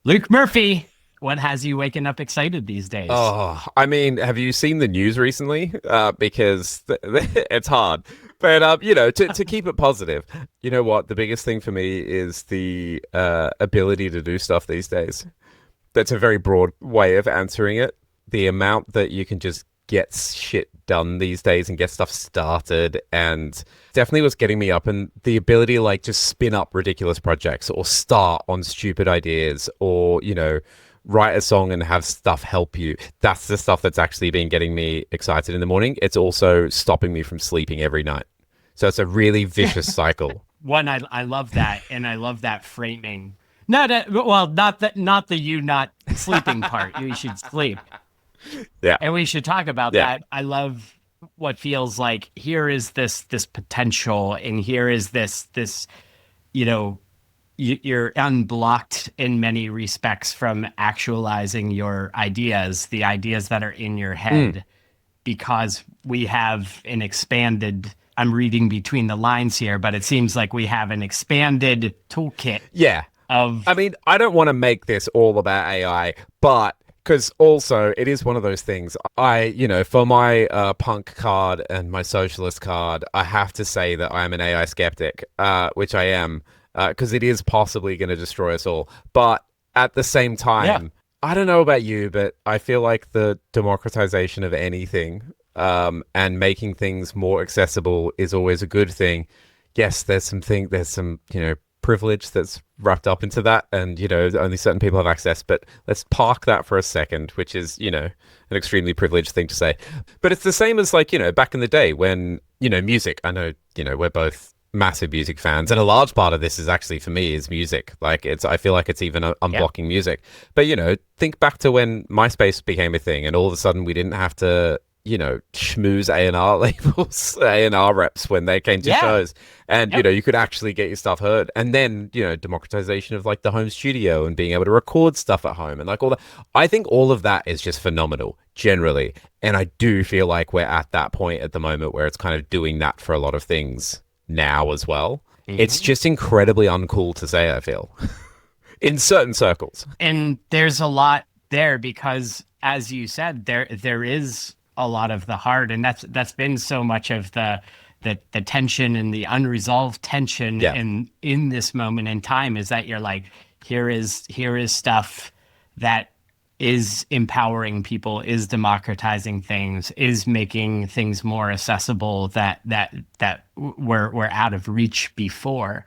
Luke Murphy, what has you waking up excited these days? Oh, I mean, have you seen the news recently? Because it's hard. But to keep it positive, you know what? The biggest thing for me is the ability to do stuff these days. That's a very broad way of answering it. The amount that you can just get shit done these days and get stuff started and definitely what's getting me up, and the ability to like just spin up ridiculous projects or start on stupid ideas or, write a song and have stuff help you. That's the stuff that's actually been getting me excited in the morning. It's also stopping me from sleeping every night. So it's a really vicious cycle. One, I love that, and I love that framing. Not the you not sleeping part. You should sleep, Yeah. and we should talk about Yeah. that. I love what feels like here is this potential, and here is this you know you're unblocked in many respects from actualizing your ideas, the ideas that are in your Mm. head, because we have an expanded, I'm reading between the lines here, but it seems like we have an expanded toolkit Yeah. I of, mean, I don't want to make this all about AI, but because also it is one of those things. For my punk card and my socialist card, I have to say that I'm an AI skeptic, which I am, because it is possibly going to destroy us all. But at the same yeah, time, I don't know about you, but I feel like the democratization of anything and making things more accessible is always a good thing. Yes, there's some, privilege that's wrapped up into that, and only certain people have access. But let's park that for a second, which is an extremely privileged thing to say. But it's the same as like back in the day when music. I know we're both massive music fans, and a large part of this is actually for me is music. Like I feel like it's even yeah, unblocking music. But think back to when MySpace became a thing, and all of a sudden we didn't have to schmooze A&R labels, A&R reps when they came to yeah, shows. And, yep. you could actually get your stuff heard. And then, democratization of like the home studio and being able to record stuff at home and like all that. I think all of that is just phenomenal generally. And I do feel like we're at that point at the moment where it's kind of doing that for a lot of things now as well. It's Mhm. just incredibly uncool to say, I feel, in certain circles. And there's a lot there because, as you said, there is a lot of the heart, and that's been so much of the tension and the unresolved tension Yeah. in this moment in time is that you're like, here is stuff that is empowering people, is democratizing things, is making things more accessible that were out of reach before.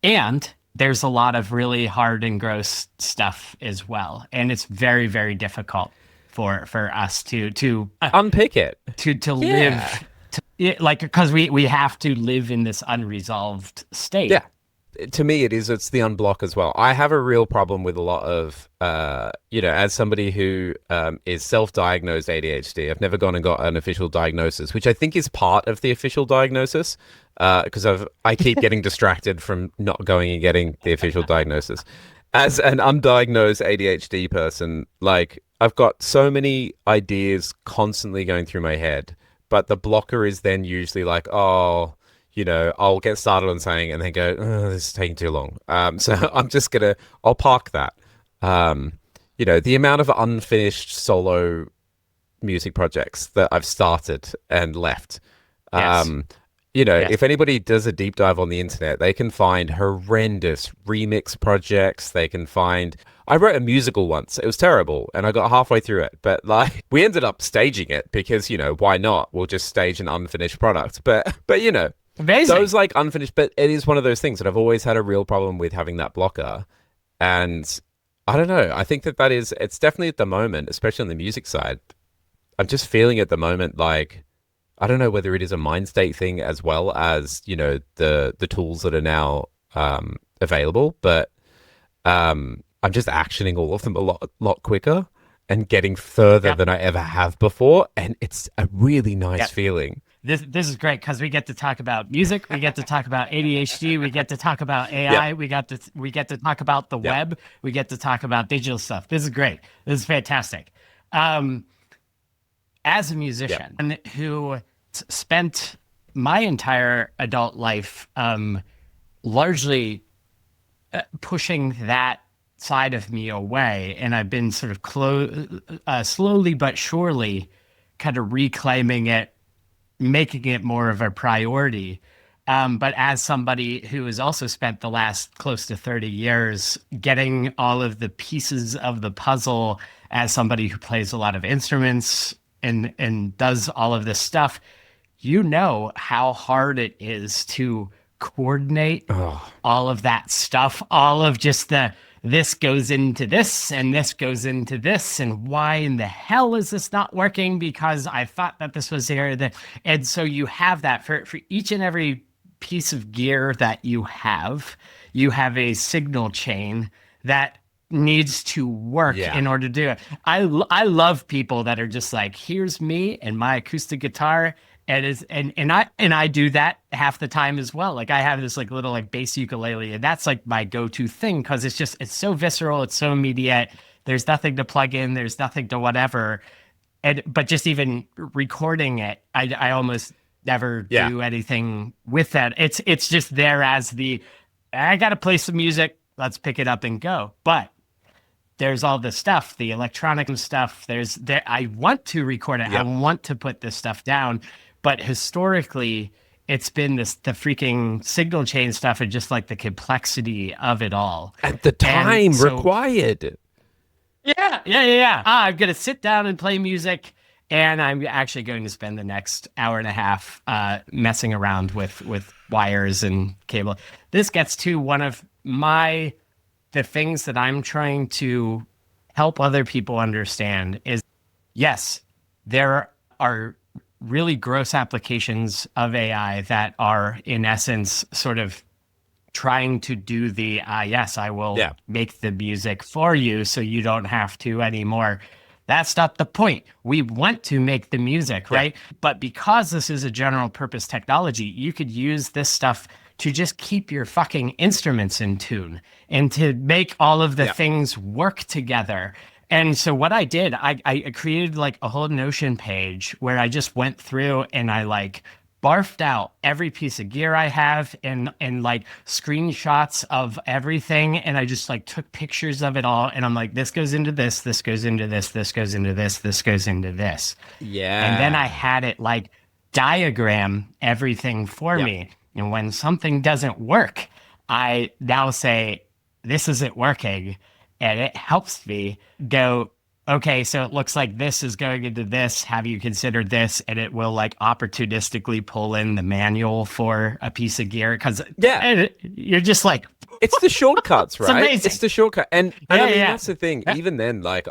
And there's a lot of really hard and gross stuff as well. And it's very, very difficult for us Unpick it. to Yeah. live like because we have to live in this unresolved Yeah. state. To me it's the unblock as well. I have a real problem with a lot of as somebody who is self-diagnosed ADHD. I've never gone and got an official diagnosis, which I think is part of the official diagnosis, because I keep getting distracted from not going and getting the official diagnosis. As an undiagnosed ADHD person, like I've got so many ideas constantly going through my head, but the blocker is then usually like, oh, I'll get started on saying and then go, oh, this is taking too long. So I'll park that. The amount of unfinished solo music projects that I've started and left. Yes. Um, Yes. if anybody does a deep dive on the internet, they can find horrendous remix projects. They can find. I wrote a musical once. It was terrible, and I got halfway through it. But like, we ended up staging it because why not? We'll just stage an unfinished product. But Amazing. those like unfinished. But it is one of those things that I've always had a real problem with having that blocker, and I don't know. I think that is. It's definitely at the moment, especially on the music side. I'm just feeling at the moment like I don't know whether it is a mind state thing as well as the tools that are now available, but I'm just actioning all of them a lot quicker and getting further Yep. than I ever have before, and it's a really nice Yep. feeling. This is great because we get to talk about music, we get to talk about ADHD, we get to talk about Yeah, AI, we get to talk about the yeah, web, we get to talk about digital stuff. This is great. This is fantastic. Um, as a yeah, musician and who spent my entire adult life largely pushing that side of me away, and I've been sort of slowly but surely kind of reclaiming it, making it more of a priority. But as somebody who has also spent the last close to 30 years getting all of the pieces of the puzzle, as somebody who plays a lot of instruments and does all of this stuff, you know how hard it is to coordinate all of that stuff, all of just this goes into this and this goes into this, and why in the hell is this not working? Because I thought that this was here. And so you have that for each and every piece of gear that you have a signal chain that needs to work in order to do it. I love people that are just like, here's me and my acoustic guitar. And I do that half the time as well. Like I have this like little like bass ukulele, and that's like my go-to thing because it's so visceral, it's so immediate. There's nothing to plug in, there's nothing to whatever. But just even recording it, I almost never do anything with that. It's just there as I gotta play some music, let's pick it up and go. But there's all this stuff, the electronic stuff. I want to record it. I want to put this stuff down. But historically, it's been the freaking signal chain stuff and just like the complexity of it all. At the time required. Yeah. I'm going to sit down and play music, and I'm actually going to spend the next hour and a half messing around with wires and cable. This gets to one of the things that I'm trying to help other people understand is, yes, there are really gross applications of AI that are in essence sort of trying to do yes, I will make the music for you so you don't have to anymore. That's not the point. We want to make the music, right? But because this is a general purpose technology, you could use this stuff to just keep your fucking instruments in tune and to make all of the things work together. And so what I did, I created like a whole Notion page where I just went through and I like barfed out every piece of gear I have and like screenshots of everything. And I just like took pictures of it all. And I'm like, this goes into this, this goes into this, this goes into this, this goes into this. Yeah. And then I had it like diagram everything for me. And when something doesn't work, I now say, this isn't working. And it helps me go, okay, so it looks like this is going into this. Have you considered this? And it will like opportunistically pull in the manual for a piece of gear. Because you're just like, it's the shortcuts, right? Amazing. It's the shortcut. And I mean, that's the thing. Even then, like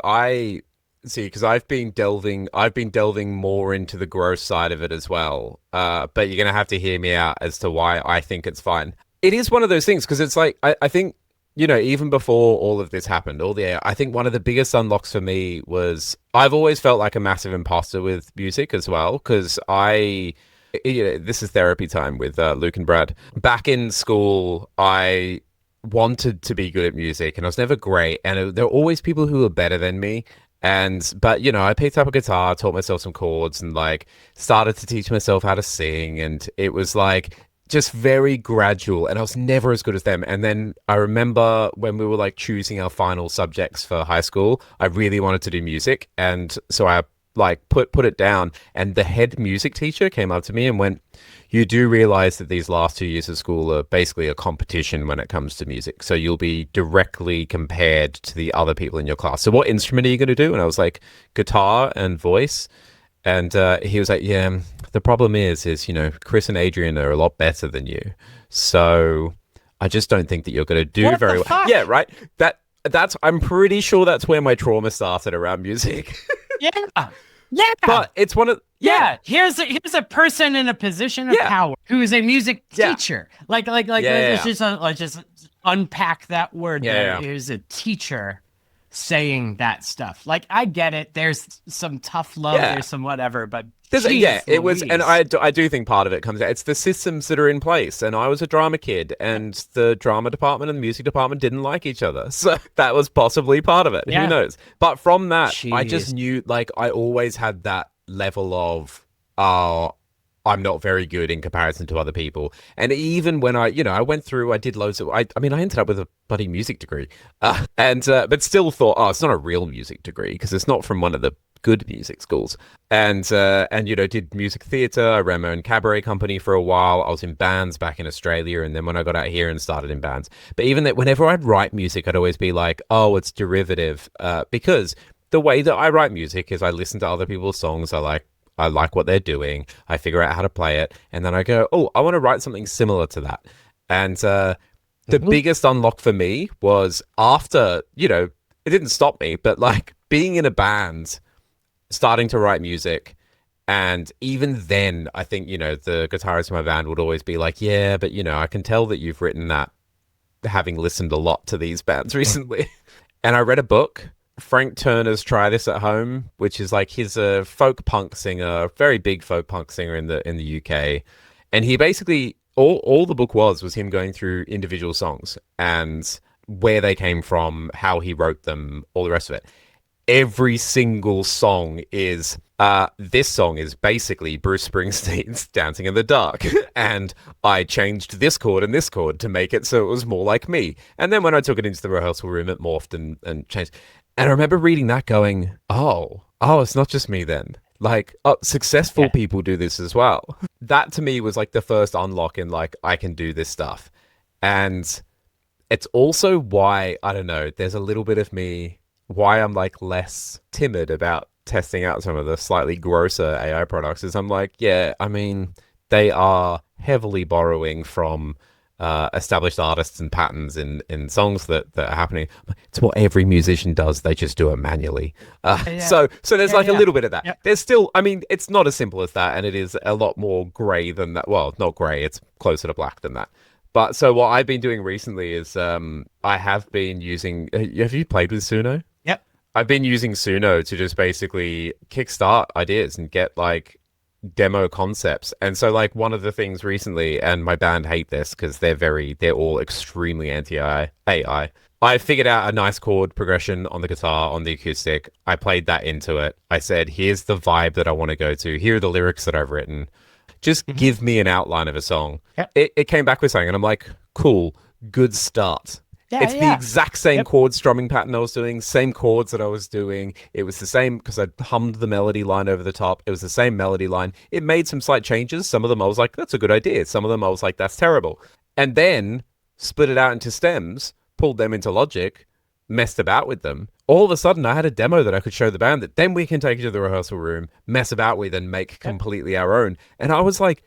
because I've been delving more into the gross side of it as well. But you're going to have to hear me out as to why I think it's fine. It is one of those things because it's like, I think, you know, even before all of this happened, I think one of the biggest unlocks for me was I've always felt like a massive imposter with music as well, because this is therapy time with Luke and Brad. Back in school, I wanted to be good at music, and I was never great, and there were always people who were better than me. But you know, I picked up a guitar, taught myself some chords, and like started to teach myself how to sing, and it was like just very gradual, and I was never as good as them. And then I remember when we were like choosing our final subjects for high school, I really wanted to do music, and so I like put it down, and the head music teacher came up to me and went, you do realize that these last 2 years of school are basically a competition when it comes to music, so you'll be directly compared to the other people in your class, so what instrument are you going to do? And I was like, guitar and voice. And he was like, yeah, the problem is, you know, Chris and Adrian are a lot better than you. So I just don't think that you're going to do very well. Yeah, right? That's I'm pretty sure that's where my trauma started around music. Yeah. But it's one of... Here's a person in a position of power who is a music teacher. Let's just unpack that word there. Here's a teacher saying that stuff. Like, I get it. There's some tough love. There's some whatever, but it was, and I do think part of it comes out. It's the systems that are in place. And I was a drama kid, and the drama department and the music department didn't like each other, so that was possibly part of it. Who knows? But from that, I just knew, like, I always had that level of, I'm not very good in comparison to other people. And even when I went through, I did loads of, I mean, I ended up with a bloody music degree, but still thought, oh, it's not a real music degree because it's not from one of the good music schools. And did music theatre. I ran my own cabaret company for a while. I was in bands back in Australia, and then when I got out here and started in bands. But even that, whenever I'd write music, I'd always be like, oh, it's derivative, because the way that I write music is I listen to other people's songs. I like what they're doing. I figure out how to play it, and then I go, oh, I want to write something similar to that. And the biggest unlock for me was after, it didn't stop me, but like being in a band, starting to write music. And even then, I think, the guitarist in my band would always be like, yeah, but, I can tell that you've written that having listened a lot to these bands recently. And I read a book, Frank Turner's Try This at Home, which is like, he's a folk punk singer, very big folk punk singer in the UK. And he basically, all the book was him going through individual songs and where they came from, how he wrote them, all the rest of it. Every single song is this song is basically Bruce Springsteen's Dancing in the Dark, and I changed this chord and this chord to make it so it was more like me. And then when I took it into the rehearsal room, it morphed and changed. And I remember reading that going, oh, it's not just me then. Like, successful people do this as well. That to me was like the first unlock in like, I can do this stuff. And it's also why, I don't know, there's a little bit of me, why I'm like less timid about testing out some of the slightly grosser AI products is I'm like, yeah, I mean, they are heavily borrowing from established artists and patterns in songs that are happening. It's what every musician does. They just do it manually. So there's a little bit of that. Yep. There's still, I mean, it's not as simple as that. And it is a lot more gray than that. Well, not gray. It's closer to black than that. But so what I've been doing recently is I have been using, have you played with Suno? Yep. I've been using Suno to just basically kickstart ideas and get like demo concepts. And so like one of the things recently, and my band hate this because they're all extremely anti-AI. I figured out a nice chord progression on the guitar, on the acoustic. I played that into it. I said, here's the vibe that I want to go to. Here are the lyrics that I've written. Just give me an outline of a song. Yep. It came back with something, and I'm like, cool, good start. It's the exact same chord strumming pattern I was doing, same chords that I was doing. It was the same because I hummed the melody line over the top. It was the same melody line. It made some slight changes. Some of them I was like, that's a good idea. Some of them I was like, that's terrible. And then split it out into stems, pulled them into Logic, messed about with them. All of a sudden, I had a demo that I could show the band that then we can take it to the rehearsal room, mess about with, and make completely our own. And I was like,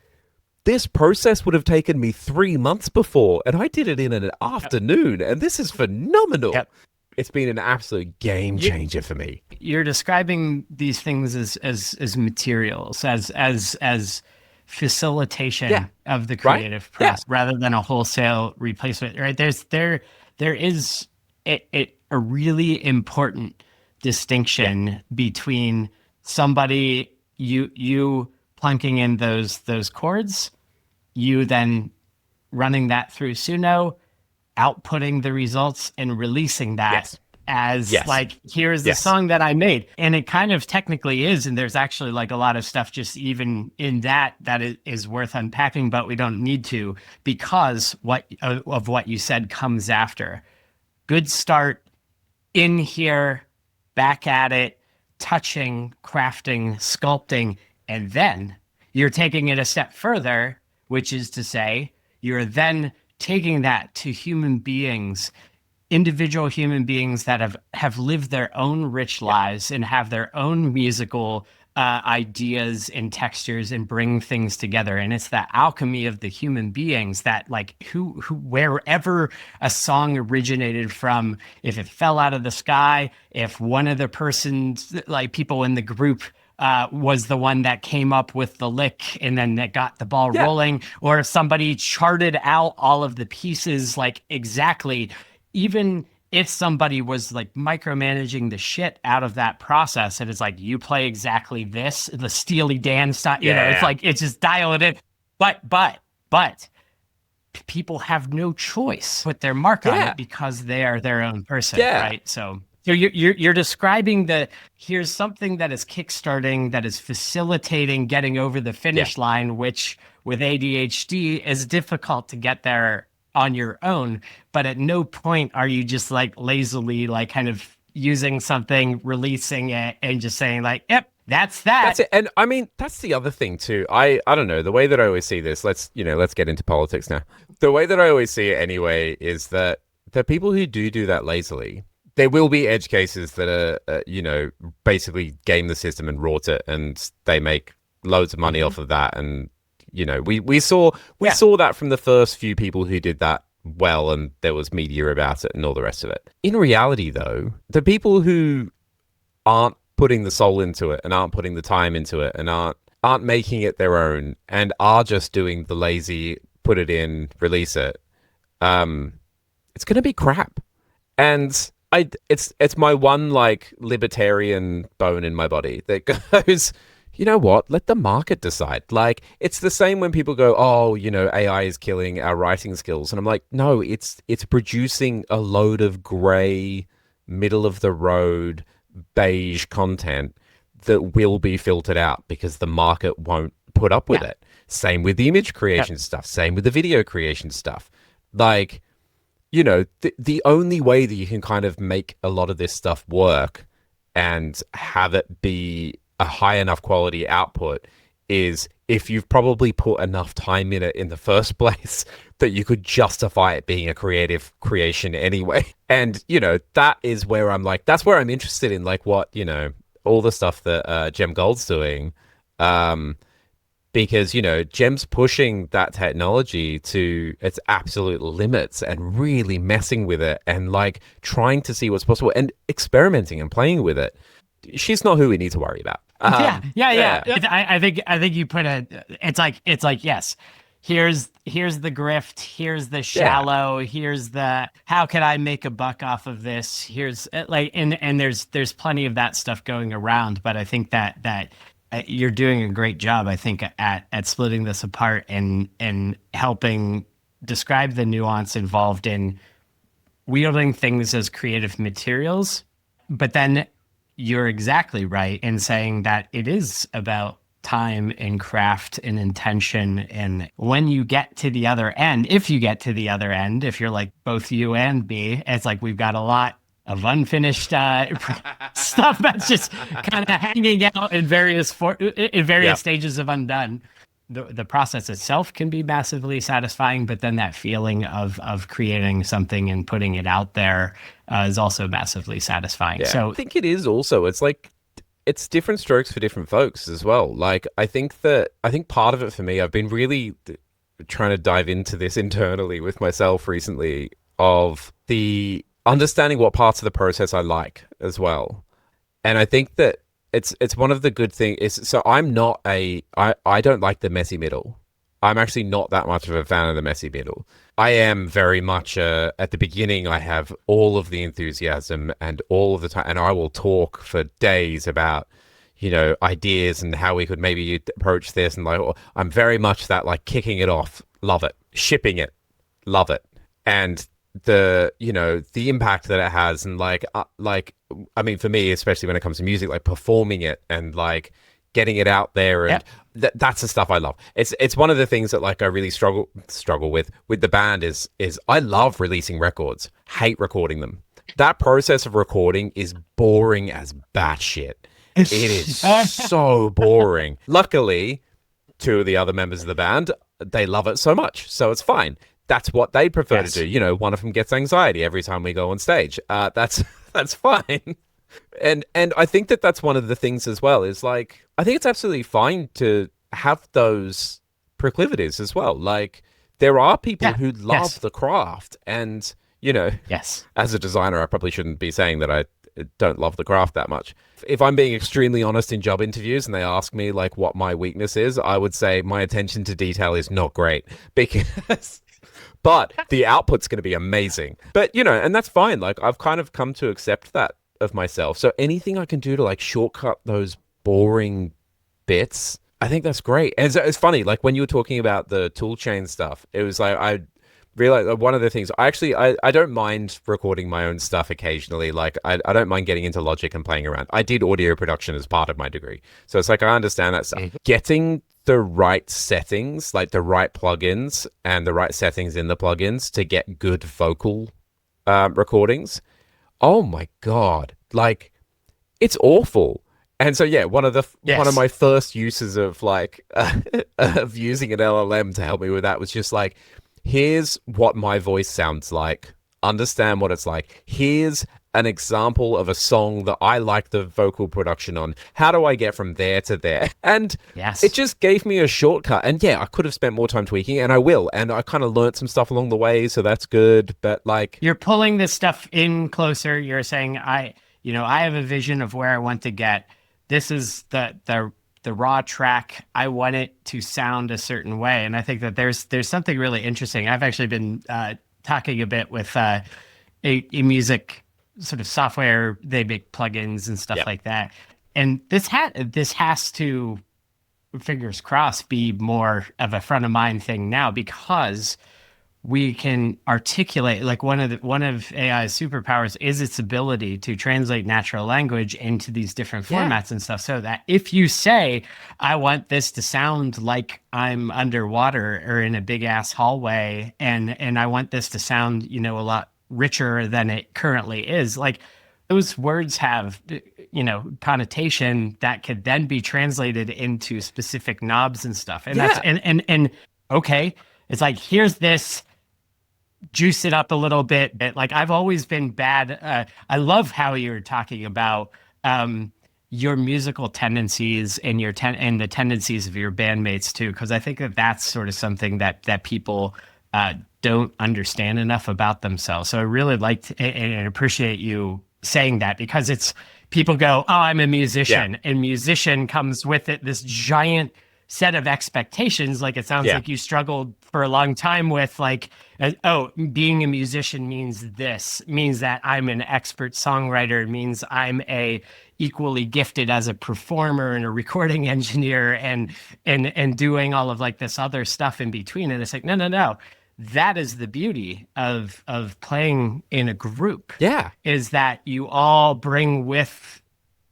this process would have taken me 3 months before, and I did it in an afternoon, and this is phenomenal. Yep. It's been an absolute game changer for me. You're describing these things as materials, as facilitation of the creative process, rather than a wholesale replacement. Right? There is a really important distinction between somebody you plunking in those chords, you then running that through Suno, outputting the results and releasing that as like, here's the song that I made. And it kind of technically is, and there's actually like a lot of stuff just even in that is worth unpacking, but we don't need to, because of what you said comes after. Good start, in here, back at it, touching, crafting, sculpting, and then you're taking it a step further, which is to say, you're then taking that to human beings, individual human beings that have lived their own rich lives and have their own musical ideas and textures and bring things together. And it's that alchemy of the human beings that, like, who wherever a song originated from, if it fell out of the sky, if one of the persons, like people in the group, was the one that came up with the lick and then that got the ball rolling, or if somebody charted out all of the pieces, like exactly, even if somebody was like micromanaging the shit out of that process, and it's like, you play exactly this, the Steely Dan style, it's like, it's just dial it in. But people have no choice with their mark on it because they are their own person, right? So So you're describing the here's something that is kickstarting, that is facilitating getting over the Yeah. finish line, which with ADHD is difficult to get there on your own. But at no point are you just like lazily like kind of using something, releasing it, and just saying like, "Yep, that's that." That's it. And I mean, that's the other thing too. I don't know, the way that I always see this, let's get into politics now. The way that I always see it anyway is that the people who do that lazily, there will be edge cases that are, basically game the system and rort it, and they make loads of money off of that. And we saw that from the first few people who did that well, and there was media about it and all the rest of it. In reality, though, the people who aren't putting the soul into it and aren't putting the time into it and aren't making it their own and are just doing the lazy put it in, release it, it's gonna be crap. And it's my one like libertarian bone in my body that goes, you know what? Let the market decide. Like, it's the same when people go, oh, AI is killing our writing skills. And I'm like, no, it's producing a load of gray, middle of the road, beige content that will be filtered out because the market won't put up with it. Same with the image creation stuff. Same with the video creation stuff. Like, the only way that you can kind of make a lot of this stuff work and have it be a high enough quality output is if you've probably put enough time in it in the first place that you could justify it being a creative creation anyway. And, that is where I'm like, that's where I'm interested in, like, what, all the stuff that Jem Gold's doing. Because, Jem's pushing that technology to its absolute limits and really messing with it and like trying to see what's possible and experimenting and playing with it. She's not who we need to worry about. Yeah. I think you put it's like, yes, here's the grift, here's the shallow, here's the how can I make a buck off of this? Here's like, and there's plenty of that stuff going around, but I think that you're doing a great job, I think, at splitting this apart and helping describe the nuance involved in wielding things as creative materials. But then you're exactly right in saying that it is about time and craft and intention. And when you get to the other end, if you get to the other end, if you're like both you and me, it's like we've got a lot of unfinished stuff that's just kind of hanging out in various stages of undone. The process itself can be massively satisfying, but then that feeling of creating something and putting it out there is also massively satisfying. Yeah, So I think it is also. It's like it's different strokes for different folks as well. Like I think part of it for me, I've been really trying to dive into this internally with myself recently of the understanding what parts of the process I like as well. And I think that it's one of the good things is, so I don't like the messy middle. I'm actually not that much of a fan of the messy middle. I am very much at the beginning, I have all of the enthusiasm and all of the time, and I will talk for days about, ideas and how we could maybe approach this. And like, I'm very much that like kicking it off, love it, shipping it, love it. And the impact that it has, and I mean, for me, especially when it comes to music, like performing it and like getting it out there, and that's the stuff I love. It's one of the things that like I really struggle with the band is I love releasing records, hate recording them. That process of recording is boring as batshit. It is so boring. Luckily, two of the other members of the band, they love it so much, so it's fine. That's what they prefer to do. One of them gets anxiety every time we go on stage. That's fine. And I think that that's one of the things as well, is like, I think it's absolutely fine to have those proclivities as well. Like, there are people who love the craft, and, as a designer, I probably shouldn't be saying that I don't love the craft that much. If I'm being extremely honest in job interviews and they ask me like what my weakness is, I would say my attention to detail is not great, because but the output's going to be amazing. But, and that's fine. Like, I've kind of come to accept that of myself. So anything I can do to like shortcut those boring bits, I think that's great. And it's funny, like when you were talking about the tool chain stuff, it was like realize one of the things I don't mind recording my own stuff occasionally. Like I don't mind getting into Logic and playing around. I did audio production as part of my degree, so it's like I understand that stuff. Getting the right settings, like the right plugins and the right settings in the plugins to get good vocal recordings. Oh my god, like it's awful. And so yeah, one of my first uses of like of using an LLM to help me with that was just like, here's what my voice sounds like. Understand what it's like. Here's an example of a song that I like the vocal production on. How do I get from there to there? And it just gave me a shortcut. And yeah, I could have spent more time tweaking, and I will. And I kind of learned some stuff along the way, so that's good. But like, you're pulling this stuff in closer. You're saying, I have a vision of where I want to get. This is the raw track. I want it to sound a certain way. And I think that there's something really interesting. I've actually been talking a bit with a music sort of software. They make plugins and stuff like that. And this has to, fingers crossed, be more of a front of mind thing now, because we can articulate, like one of AI's superpowers is its ability to translate natural language into these different formats and stuff, so that if you say, I want this to sound like I'm underwater or in a big ass hallway, and I want this to sound, a lot richer than it currently is, like those words have, connotation that could then be translated into specific knobs and stuff. And that's, and okay, it's like, here's this, juice it up a little bit. Like, I've always been bad. I love how you're talking about your musical tendencies and and the tendencies of your bandmates too, because I think that that's sort of something that people don't understand enough about themselves. So I really liked and appreciate you saying that, because it's, people go, oh, I'm a musician, and musician comes with it this giant set of expectations. Like, it sounds like you struggled for a long time with, like, being a musician means that I'm an expert songwriter, means I'm a equally gifted as a performer and a recording engineer and doing all of like this other stuff in between. And it's like, no. That is the beauty of playing in a group. Is that you all bring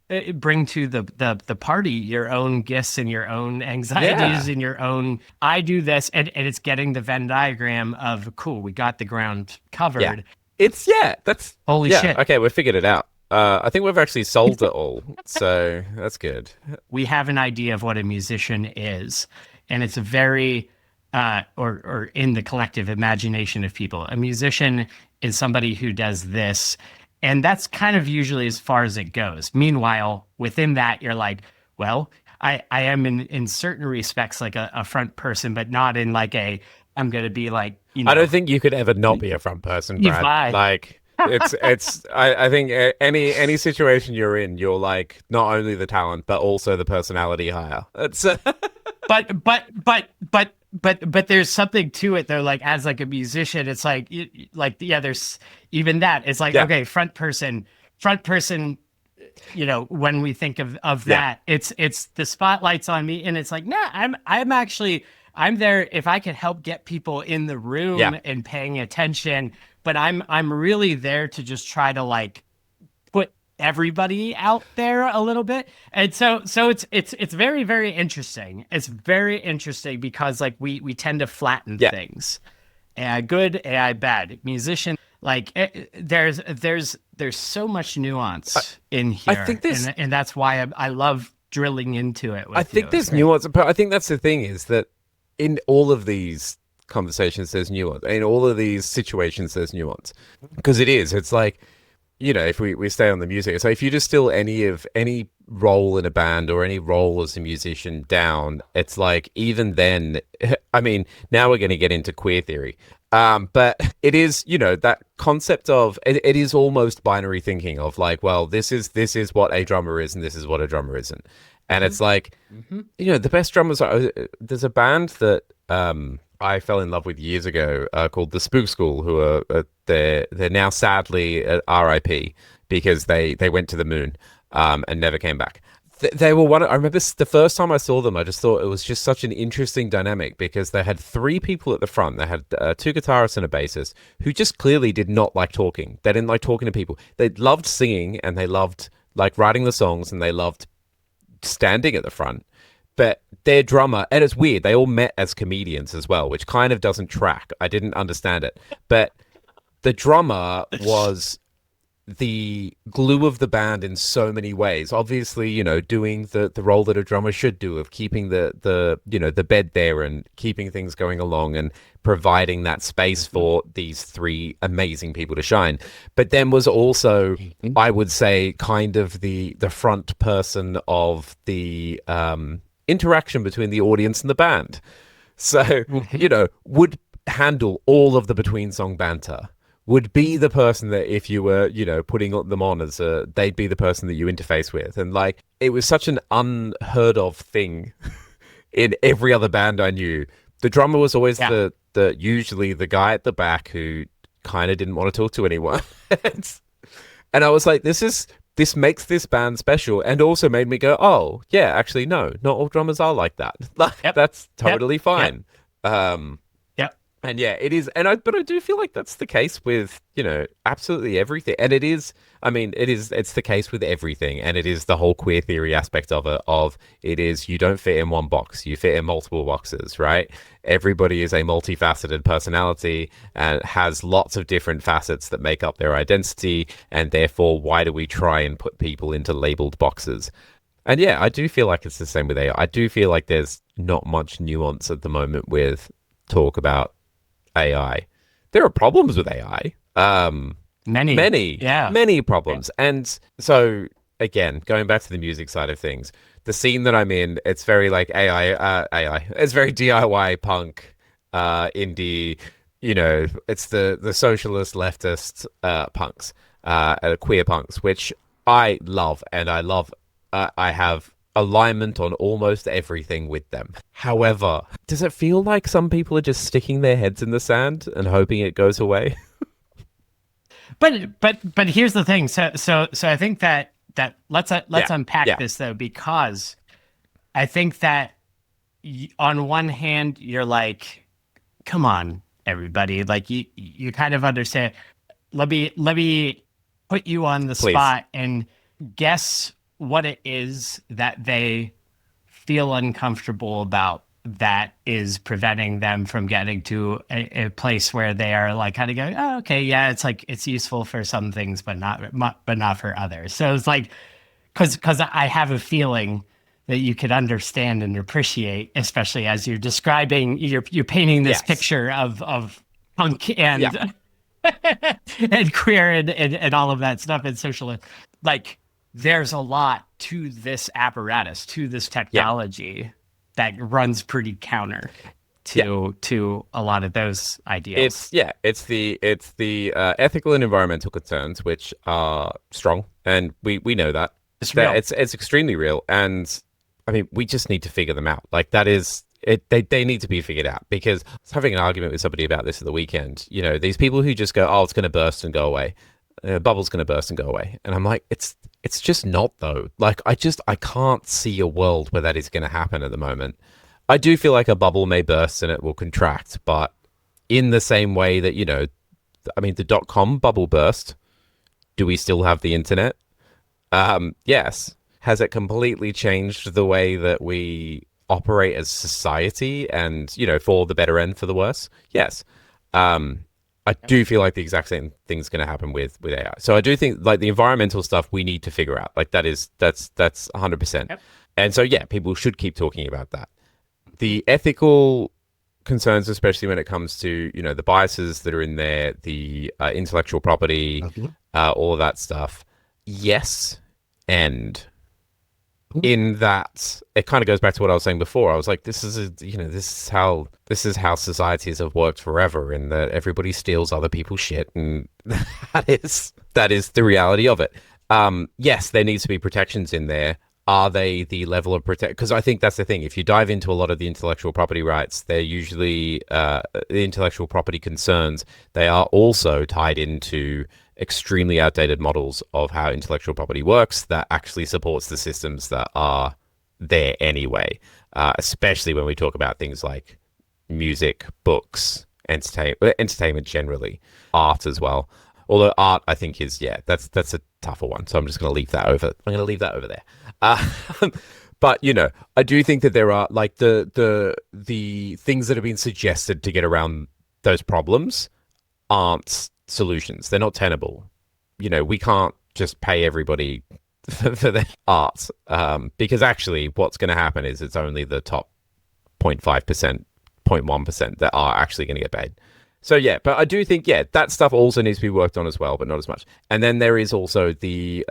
to the party your own gifts and your own anxieties and your own, I do this, and it's getting the Venn diagram of, cool, we got the ground covered. That's holy shit. Okay, we figured it out. I think we've actually solved it all, so that's good. We have an idea of what a musician is, and it's a very or in the collective imagination of people, a musician is somebody who does this. And that's kind of usually as far as it goes. Meanwhile, within that, you're like, well, I am in certain respects like a front person, but not in like I'm going to be like, I don't think you could ever not be a front person, Brad. Like, I think any situation you're in, you're like not only the talent, but also the personality hire. It's But there's something to it though. Like, as like a musician, it's like there's even that. It's like, okay, front person. When we think of that, it's the spotlight's on me, and it's like, nah, I'm there if I can help get people in the room and paying attention. But I'm really there to just try to like put everybody out there a little bit. And so it's very, very interesting. It's very interesting because like we tend to flatten things. AI good, AI bad. Musician, like there's so much nuance in here. I think and that's why I love drilling into it. I think there's nuance, but I think that's the thing, is that in all of these conversations there's nuance. In all of these situations there's nuance. Because it's like, if we stay on the music, so if you distill any role in a band or any role as a musician down, it's like, even then, I mean, now we're going to get into queer theory. But it is, that concept of, it is almost binary thinking of like, well, this is what a drummer is and this is what a drummer isn't. And it's like, the best drummers are, there's a band that I fell in love with years ago called the Spook School, who are they're now sadly at RIP because they went to the moon and never came back. They were one. I remember the first time I saw them, I just thought it was just such an interesting dynamic because they had three people at the front. They had two guitarists and a bassist who just clearly did not like talking. They didn't like talking to people. They loved singing and they loved like writing the songs and they loved standing at the front. But their drummer, and it's weird, they all met as comedians as well, which kind of doesn't track. I didn't understand it. But the drummer was the glue of the band in so many ways. Obviously, you know, doing the role that a drummer should do of keeping the you know, the bed there and keeping things going along and providing that space for these three amazing people to shine. But then was also, I would say, kind of the front person of the interaction between the audience and the band. So, you know, would handle all of the between song banter, would be the person that if you were, you know, putting them on as they'd be the person that you interface with. And like, it was such an unheard of thing in every other band I knew. The drummer was always the usually the guy at the back who kind of didn't want to talk to anyone. And I was like, this makes this band special, and also made me go, oh yeah, actually no, not all drummers are like that. Like, that's totally fine. And yeah, it is, but I do feel like that's the case with, you know, absolutely everything. And it is, I mean, it's the case with everything, and it is the whole queer theory aspect of it is you don't fit in one box, you fit in multiple boxes, right? Everybody is a multifaceted personality and has lots of different facets that make up their identity, and therefore, why do we try and put people into labeled boxes? And yeah, I do feel like it's the same with AI. I do feel like there's not much nuance at the moment with talk about AI. There are problems with AI. Many problems. And so again, going back to the music side of things, the scene that I'm in, it's very like AI. It's very DIY punk, indie. You know, it's the socialist leftist punks, queer punks, which I love, and I have alignment on almost everything with them. However, does it feel like some people are just sticking their heads in the sand and hoping it goes away? But here's the thing. So I think that let's unpack this though, because I think that on one hand you're like, come on, everybody, like you kind of understand. Let me put you on the spot and guess what it is that they feel uncomfortable about that is preventing them from getting to a place where they are like kind of going, oh, okay, yeah, it's like it's useful for some things, but not for others. So it's like, because I have a feeling that you could understand and appreciate, especially as you're describing, you're painting this picture of punk and and queer and all of that stuff and social, like. There's a lot to this apparatus, to this technology that runs pretty counter to a lot of those ideals. It's the ethical and environmental concerns, which are strong, and we know that. It's real. It's extremely real, and I mean, we just need to figure them out. Like, that is it. They need to be figured out, because I was having an argument with somebody about this at the weekend. You know, these people who just go, oh, it's going to burst and go away. Bubble's going to burst and go away. And I'm like, it's just not, though. Like, I can't see a world where that is going to happen at the moment. I do feel like a bubble may burst and it will contract, but in the same way that, you know, I mean, the .com bubble burst. Do we still have the internet? Yes. Has it completely changed the way that we operate as society and, you know, for the better and for the worse? Yes. I do feel like the exact same thing's going to happen with AI. So I do think, like, the environmental stuff we need to figure out. Like, that's 100%. Yep. And so, yeah, people should keep talking about that. The ethical concerns, especially when it comes to, you know, the biases that are in there, the intellectual property, all of that stuff. Yes, and in that it kind of goes back to what I was saying before. I was like, this is how societies have worked forever, in that everybody steals other people's shit, and that is the reality of it. Yes, there needs to be protections in there. Are they the level of protect? Because I think that's the thing. If you dive into a lot of the intellectual property rights, they're usually the intellectual property concerns. They are also tied into extremely outdated models of how intellectual property works that actually supports the systems that are there anyway, especially when we talk about things like music, books, entertainment generally, art as well. Although art, I think is that's a tougher one. So I'm just going to leave that over. I'm going to leave that over there. But I do think that there are like the things that have been suggested to get around those problems aren't solutions. They're not tenable. We can't just pay everybody for their art, because actually what's going to happen is it's only the top 0.5%, 0.1% that are actually going to get paid. So yeah, but I do think that stuff also needs to be worked on as well, but not as much. And then there is also the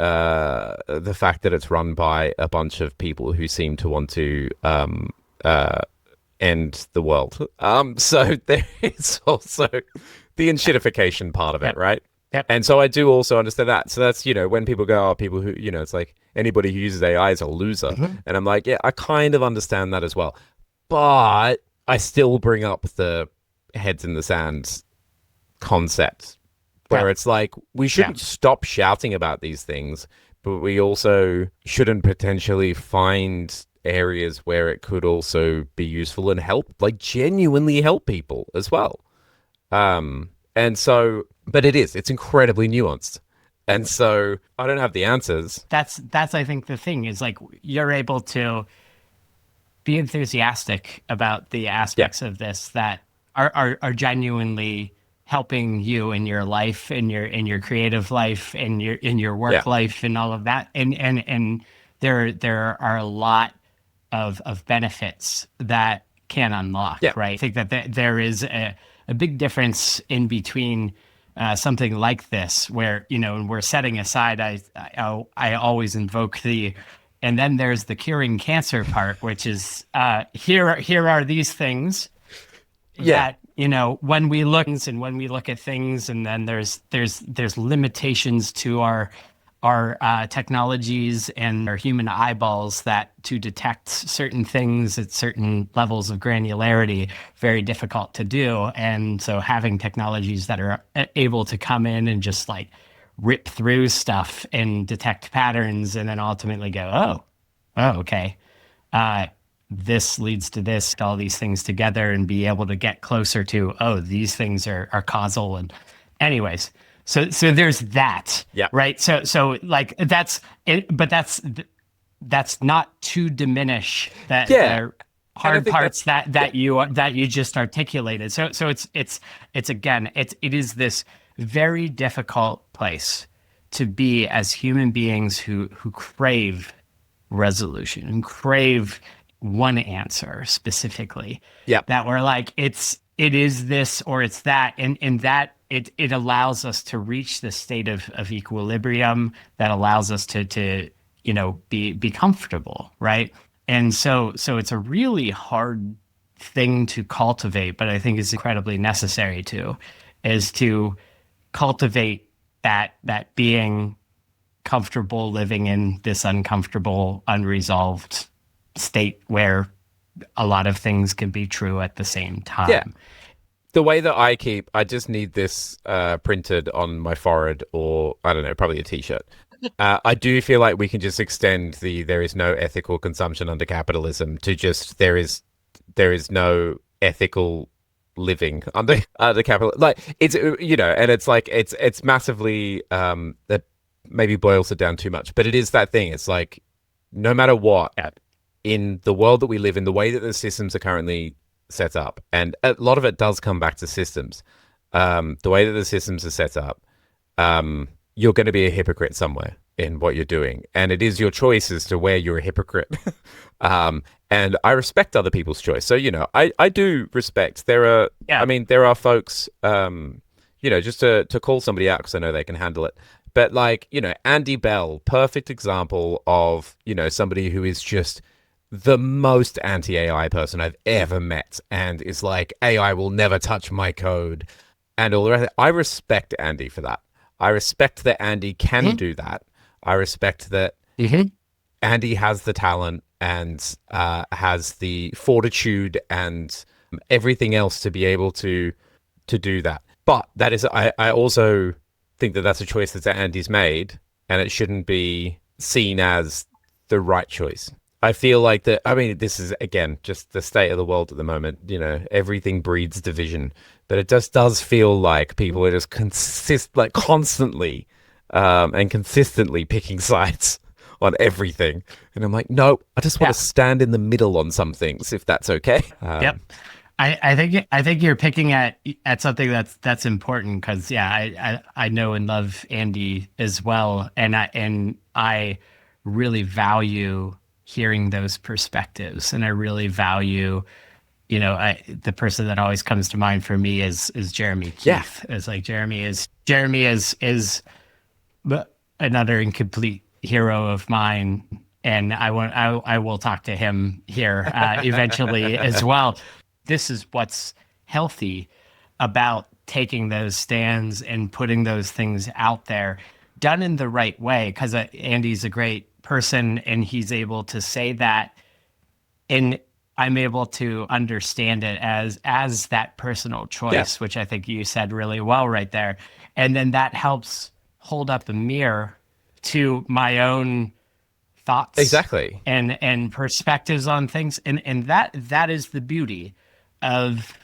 fact that it's run by a bunch of people who seem to want to end the world. So there is also the enshittification part of it, right? Yep. And so I do also understand that. So that's, when people go, people who, it's like anybody who uses AI is a loser. Mm-hmm. And I'm like, yeah, I kind of understand that as well. But I still bring up the heads in the sand concept where it's like, we shouldn't stop shouting about these things, but we also shouldn't potentially find areas where it could also be useful and help, like genuinely help people as well. And so, but it's incredibly nuanced. And so I don't have the answers. That's I think the thing is, like, you're able to be enthusiastic about the aspects of this that are genuinely helping you in your life, in your creative life, in your work life, and all of that. And there are a lot of benefits that can unlock, right? I think that there is a big difference in between something like this, where we're setting aside. I always invoke and then there's the curing cancer part, which is here are these things that when we look at things, and then there's limitations to our technologies and our human eyeballs that to detect certain things at certain levels of granularity, very difficult to do. And so having technologies that are able to come in and just like rip through stuff and detect patterns, and then ultimately go, okay, this leads to this, all these things together, and be able to get closer to, these things are causal. And anyways, so there's that, right? So like that's it, but that's not to diminish that the hard parts that you just articulated. So it's again, it is this very difficult place to be as human beings who crave resolution and crave one answer specifically. That we're like, it is this or it's that, and that it allows us to reach the state of equilibrium that allows us to be comfortable, right? And so it's a really hard thing to cultivate, but I think is incredibly necessary to cultivate that being comfortable living in this uncomfortable, unresolved state where a lot of things can be true at the same time. Yeah. The way that I just need this printed on my forehead, or I don't know, probably a t-shirt. I do feel like we can just extend there is no ethical consumption under capitalism to just there is no ethical living under capital. Like it's and it's like it's massively that maybe boils it down too much, but it is that thing. It's like no matter what, in the world that we live in, the way that the systems are currently set up, and a lot of it does come back to systems. The way that the systems are set up, you're going to be a hypocrite somewhere in what you're doing, and it is your choice as to where you're a hypocrite. And I respect other people's choice. So I do respect. There are folks, just to call somebody out because I know they can handle it. But like Andy Bell, perfect example of somebody who is just the most anti-AI person I've ever met, and is like, AI will never touch my code, and all the rest. I respect Andy for that. I respect that Andy can do that. I respect that Andy has the talent and has the fortitude and everything else to be able to do that. But that is, I also think that that's a choice that Andy's made, and it shouldn't be seen as the right choice. I feel like that. I mean, this is again just the state of the world at the moment. You know, everything breeds division, but it just does feel like people are just constantly and consistently picking sides on everything. And I'm like, no, I just want to stand in the middle on some things, if that's okay. Yep. I think you're picking at something that's important, because I know and love Andy as well, and I really value hearing those perspectives, and I really value, the person that always comes to mind for me is Jeremy Keith. Yeah. It's like Jeremy is another incomplete hero of mine, and I will talk to him here eventually as well. This is what's healthy about taking those stands and putting those things out there, done in the right way, because Andy's a great person and he's able to say that, and I'm able to understand it as that personal choice, which I think you said really well right there. And then that helps hold up a mirror to my own thoughts, Exactly, and perspectives on things, and that is the beauty of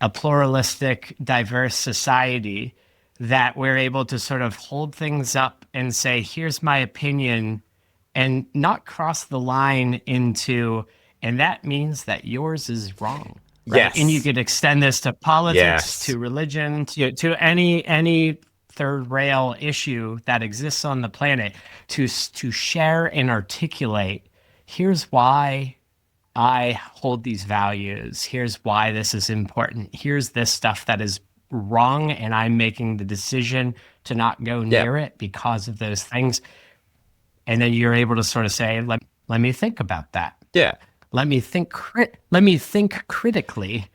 a pluralistic, diverse society, that we're able to sort of hold things up and say, here's my opinion, and not cross the line into, and that means that yours is wrong. Right? Yes. And you could extend this to politics, Yes. to religion, to any third rail issue that exists on the planet, to share and articulate, here's why I hold these values. Here's why this is important. Here's this stuff that is wrong, and I'm making the decision to not go near it because of those things. And then you're able to sort of say, let me think about that. Yeah. Let me think critically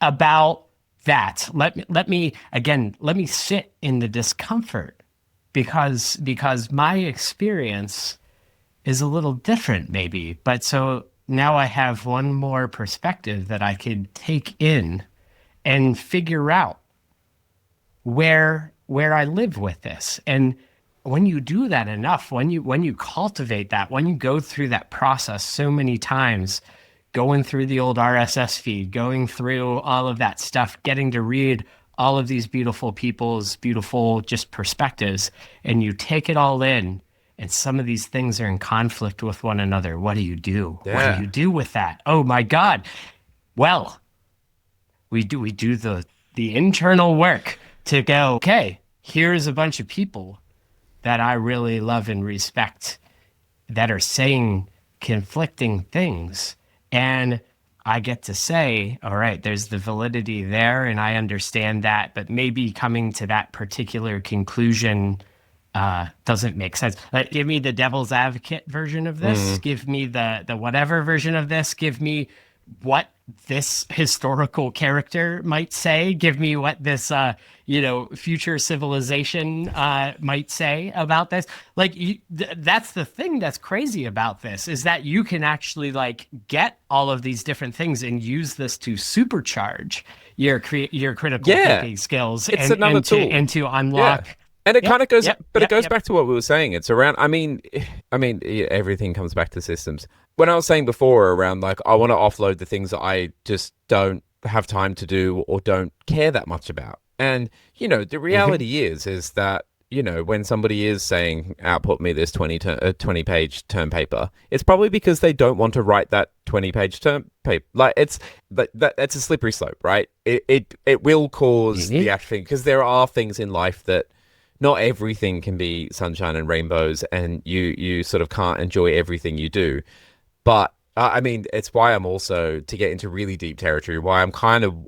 about that. Let me sit in the discomfort, because my experience is a little different maybe. But so now I have one more perspective that I could take in and figure out where I live with this. And when you do that enough, when you cultivate that, when you go through that process so many times, going through the old RSS feed, going through all of that stuff, getting to read all of these beautiful people's beautiful just perspectives, and you take it all in, and some of these things are in conflict with one another. What do you do? Yeah. What do you do with that? Oh my God. Well, we do the internal work to go, okay, here's a bunch of people that I really love and respect that are saying conflicting things. And I get to say, all right, there's the validity there, and I understand that, but maybe coming to that particular conclusion doesn't make sense. Like, give me the devil's advocate version of this. Give me the whatever version of this. Give me what this historical character might say. Give me what this future civilization might say about this. Like, that's the thing that's crazy about this, is that you can actually get all of these different things and use this to supercharge your critical thinking skills. It's another tool. And to unlock. Yeah. And it kind of goes, it goes back to what we were saying. It's around, I mean, everything comes back to systems. When I was saying before around, I want to offload the things that I just don't have time to do or don't care that much about. And, the reality is that, when somebody is saying, output me this 20-page term paper, it's probably because they don't want to write that 20-page term paper. That's a slippery slope, right? It will cause the actual thing, because there are things in life that, not everything can be sunshine and rainbows, and you sort of can't enjoy everything you do. But it's why I'm also, to get into really deep territory, why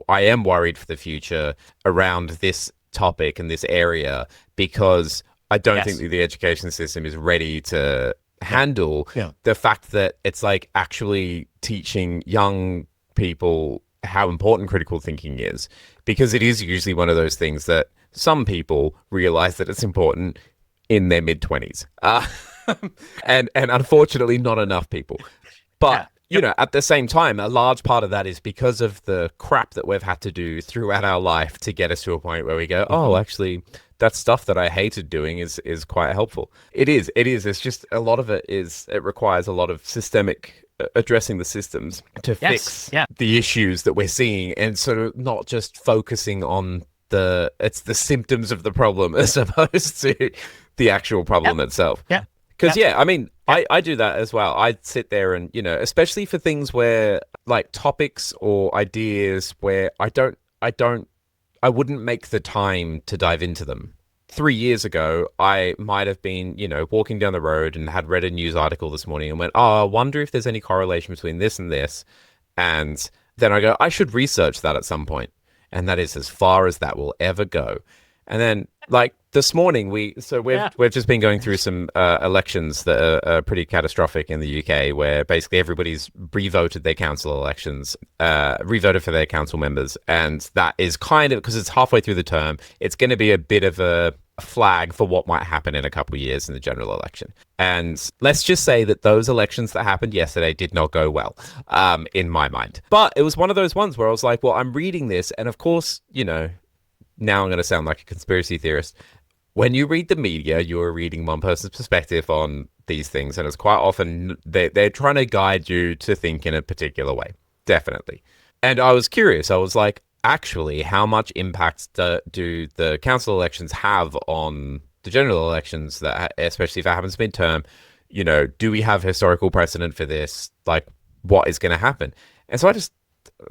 I am worried for the future around this topic and this area, because I don't think that the education system is ready to handle the fact that it's actually teaching young people how important critical thinking is, because it is usually one of those things that some people realize that it's important in their mid-20s. And unfortunately, not enough people. But, at the same time, a large part of that is because of the crap that we've had to do throughout our life to get us to a point where we go, oh, actually, that stuff that I hated doing is quite helpful. It is. It's just a lot of it requires a lot of systemic addressing the systems to Yes. fix Yeah. the issues that we're seeing, and sort of not just focusing on the symptoms of the problem as opposed to the actual Yep. problem itself. Yep. Because Yep. yeah, I mean, Yep. I do that as well. I sit there and, especially for things where like topics or ideas where I wouldn't make the time to dive into them. 3 years ago, I might have been, walking down the road and had read a news article this morning and went, oh, I wonder if there's any correlation between this and this. And then I go, I should research that at some point. And that is as far as that will ever go. And then, like this morning, Yeah. we've just been going through some elections that are pretty catastrophic in the UK, where basically everybody's revoted their council elections, revoted for their council members, and that is kind of because it's halfway through the term. It's going to be a bit of a flag for what might happen in a couple of years in the general election. And let's just say that those elections that happened yesterday did not go well, in my mind. But it was one of those ones where I was like, well, I'm reading this, and of course, now I'm going to sound like a conspiracy theorist. When you read the media, you're reading one person's perspective on these things, and it's quite often they're trying to guide you to think in a particular way. Definitely. And I was curious. I was like, actually, how much impact do the council elections have on the general elections, that especially if it happens midterm? Do we have historical precedent for this? Like, what is going to happen? And so I just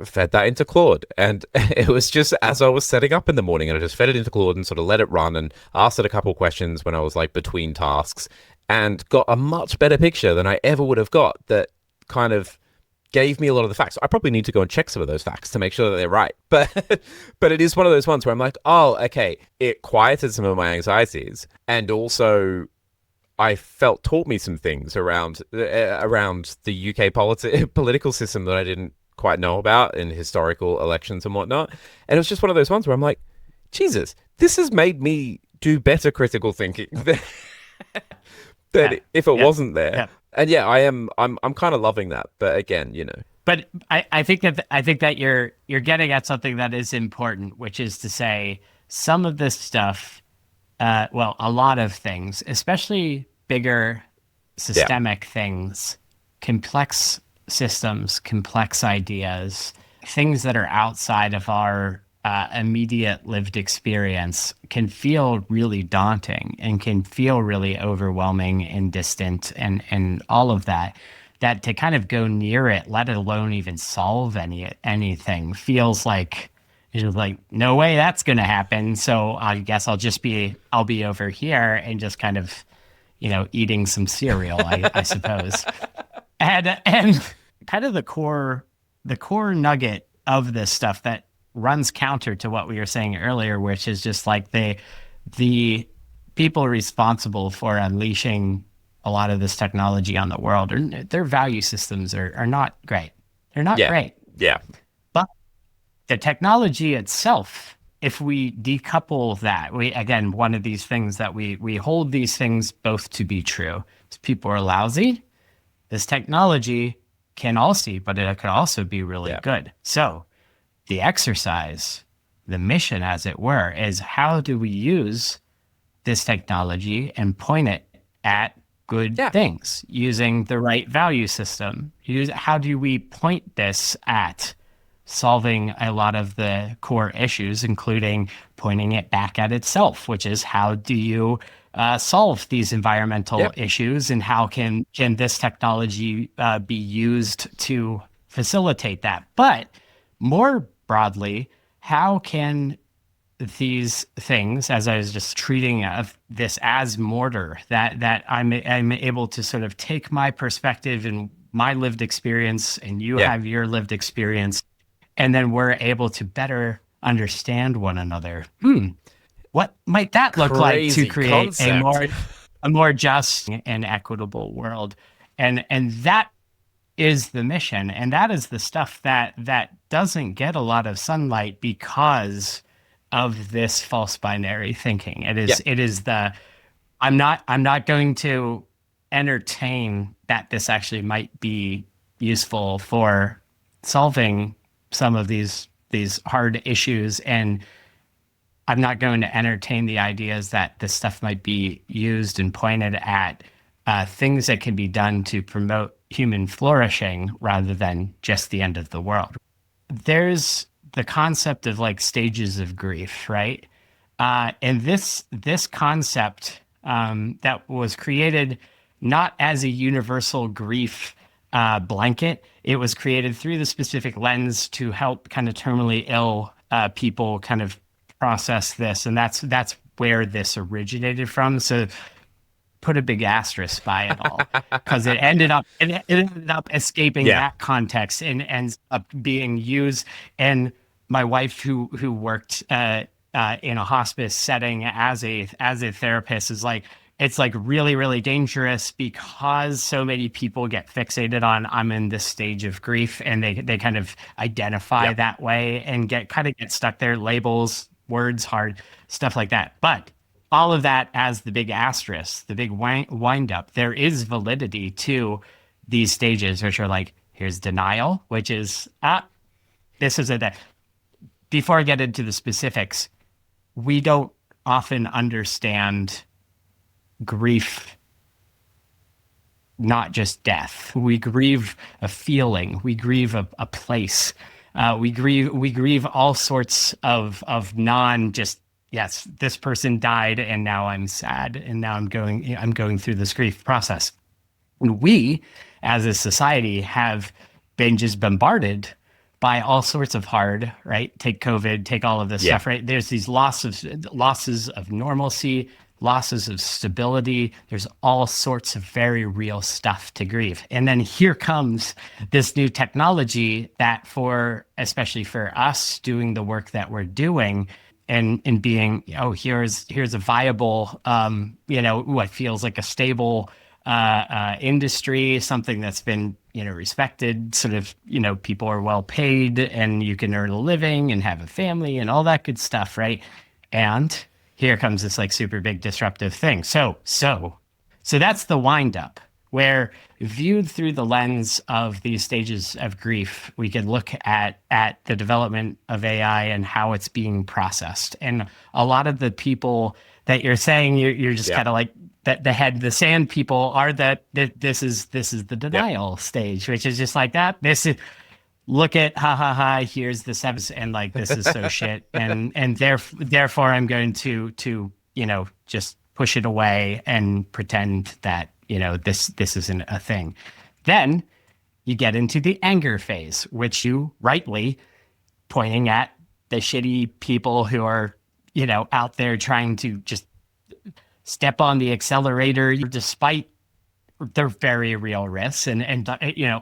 fed that into Claude, and it was just as I was setting up in the morning, and I just fed it into Claude and sort of let it run and asked it a couple of questions when I was like between tasks, and got a much better picture than I ever would have got, that kind of gave me a lot of the facts. I probably need to go and check some of those facts to make sure that they're right, but it is one of those ones where I'm like, oh, okay, it quieted some of my anxieties, and also I felt taught me some things around the UK political system that I didn't quite know about in historical elections and whatnot. And it was just one of those ones where I'm like, Jesus, this has made me do better critical thinking than Yeah. if it Yeah. wasn't there. Yeah. And yeah, I'm kind of loving that. But again, But I think that you're getting at something that is important, which is to say some of this stuff, well, a lot of things, especially bigger yeah, systemic things, complex systems, complex ideas, things that are outside of our immediate lived experience can feel really daunting and can feel really overwhelming and distant and all of that. That to kind of go near it, let alone even solve anything, feels like it's just like no way that's going to happen. So I guess I'll be over here and just kind of eating some cereal, I suppose. And kind of the core nugget of this stuff that runs counter to what we were saying earlier, which is just like the people responsible for unleashing a lot of this technology on the world, their value systems are not great. They're not yeah, great. yeah, But the technology itself, if we decouple that, again, one of these things that we hold these things both to be true. If people are lousy, this technology can also, but it could also be really yeah, good. So the exercise, the mission, as it were, is how do we use this technology and point it at good yeah, things using the right value system? How do we point this at solving a lot of the core issues, including pointing it back at itself, which is how do you solve these environmental yeah, issues, and how can this technology be used to facilitate that? But more broadly, how can these things, as I was just treating of this as mortar, that I'm able to sort of take my perspective and my lived experience, and you yeah. have your lived experience, and then we're able to better understand one another. What might that look like to Crazy create concept. a more just and equitable world? And that is the mission, and that is the stuff that doesn't get a lot of sunlight because of this false binary thinking. Yeah, It is the I'm not going to entertain that this actually might be useful for solving some of these hard issues, and I'm not going to entertain the ideas that this stuff might be used and pointed at things that can be done to promote human flourishing rather than just the end of the world. There's the concept of like stages of grief, right? And this concept that was created not as a universal grief blanket, it was created through the specific lens to help kind of terminally ill people kind of process this, and that's where this originated from. So put a big asterisk by it all because it ended up escaping Yeah. that context and ends up being used. And my wife, who worked in a hospice setting as a therapist, is like, it's like really, really dangerous because so many people get fixated on I'm in this stage of grief, and they kind of identify Yeah. that way and get stuck there, labels, words, hard stuff like that. But all of that as the big asterisk, the big wind up, there is validity to these stages, which are like, here's denial, which is, this is a, before I get into the specifics, we don't often understand grief, not just death. We grieve a feeling, we grieve a place, we grieve all sorts of non just, yes, this person died and now I'm sad and now I'm going through this grief process. And we, as a society, have been just bombarded by all sorts of hard, right? Take COVID, take all of this Yeah. stuff, right? There's these losses of normalcy, losses of stability. There's all sorts of very real stuff to grieve. And then here comes this new technology that especially for us doing the work that we're doing, and being, here's a viable, what feels like a stable industry, something that's been, respected, sort of, people are well paid and you can earn a living and have a family and all that good stuff, right? And here comes this like super big disruptive thing. So that's the wind up, where viewed through the lens of these stages of grief, we can look at the development of AI and how it's being processed. And a lot of the people that you're saying, you're just kind of like that the head, the sand people are that this is the denial stage, which is just like that. This is, look at here's the seven, and like this is so shit, and therefore I'm going to just push it away and pretend that this isn't a thing. Then you get into the anger phase, which you rightly pointing at the shitty people who are out there trying to just step on the accelerator despite their very real risks and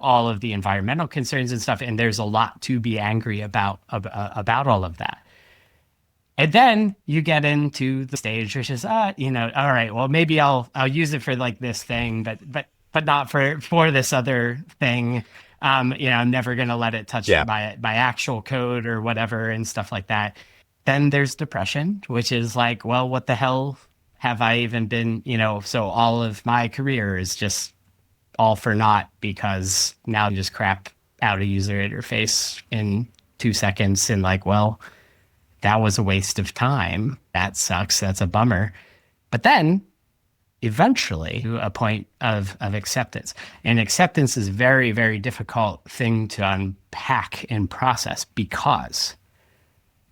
all of the environmental concerns and stuff. And there's a lot to be angry about all of that. And then you get into the stage, which is, all right, well, maybe I'll use it for like this thing, but not for this other thing. I'm never going to let it touch my actual code or whatever and stuff like that. Then there's depression, which is like, well, what the hell have I even been, so all of my career is just all for naught because now you just crap out a user interface in 2 seconds and like, well, that was a waste of time. That sucks. That's a bummer. But then eventually to a point of acceptance. And acceptance is a very, very difficult thing to unpack and process because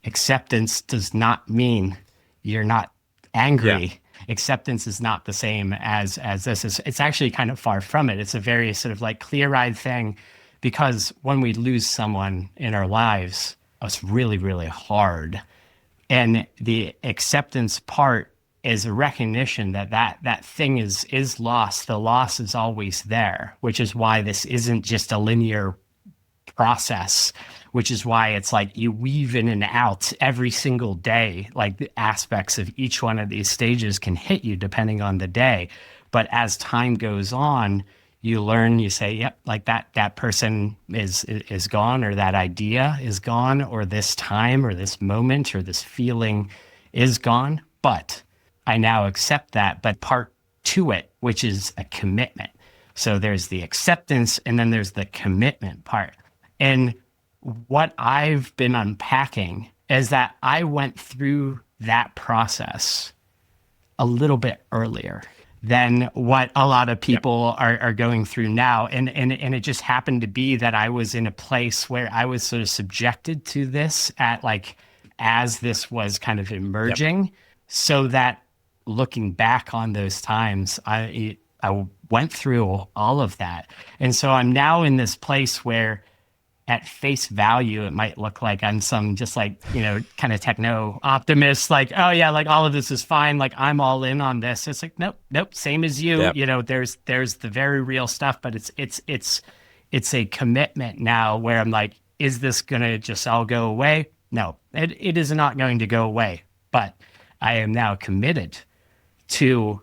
acceptance does not mean you're not angry. Yeah. Acceptance is not the same as this. It's actually kind of far from it. It's a very sort of like clear-eyed thing because when we lose someone in our lives, it's really, really hard. And the acceptance part is a recognition that thing is lost. The loss is always there, which is why this isn't just a linear process, which is why it's like you weave in and out every single day. Like the aspects of each one of these stages can hit you depending on the day. But as time goes on, you learn, you say, yep, like that person is gone, or that idea is gone, or this time or this moment or this feeling is gone. But I now accept that. But part to it, which is a commitment. So there's the acceptance and then there's the commitment part. And what I've been unpacking is that I went through that process a little bit earlier than what a lot of people are going through now. And it just happened to be that I was in a place where I was sort of subjected to this at like, as this was kind of emerging, so that looking back on those times, I went through all of that. And so I'm now in this place where at face value, it might look like I'm some just like, kind of techno optimist, like, oh yeah, like all of this is fine. Like I'm all in on this. It's like, nope. Same as you, there's the very real stuff, but it's a commitment now where I'm like, is this going to just all go away? No, it is not going to go away, but I am now committed to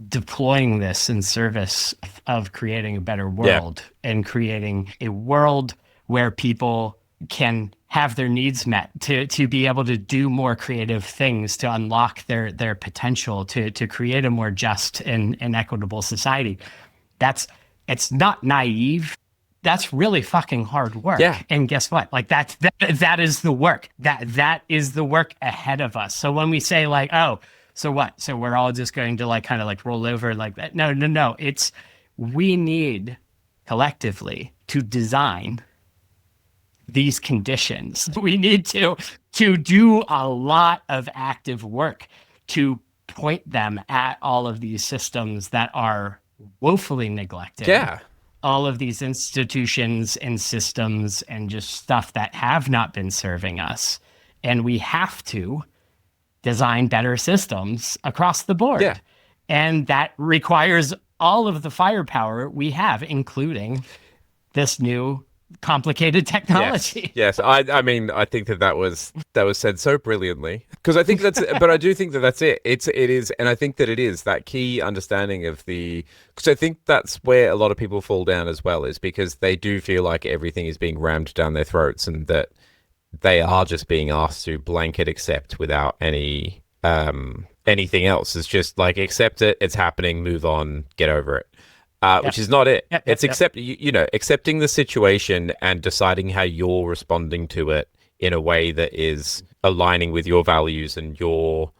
deploying this in service of creating a better world and creating a world where people can have their needs met, to be able to do more creative things, to unlock their potential, to create a more just and equitable society. It's not naive. That's really fucking hard work. Yeah. And guess what? Like that is the work. That is the work ahead of us. So when we say like, oh, so what? So we're all just going to like kind of like roll over like that. No. We need collectively to design these conditions. We need to do a lot of active work to point them at all of these systems that are woefully neglected. Yeah. All of these institutions and systems and just stuff that have not been serving us. And we have to design better systems across the board. Yeah. And that requires all of the firepower we have, including this new complicated technology. Yes. I mean, I think that was said so brilliantly, because I think but I do think that that's it. It is, and I think that it is that key understanding of because I think that's where a lot of people fall down as well, is because they do feel like everything is being rammed down their throats and that they are just being asked to blanket accept without any anything else. It's just like, accept it, it's happening, move on, get over it. Which is not it. It's accepting the situation and deciding how you're responding to it in a way that is aligning with your values and your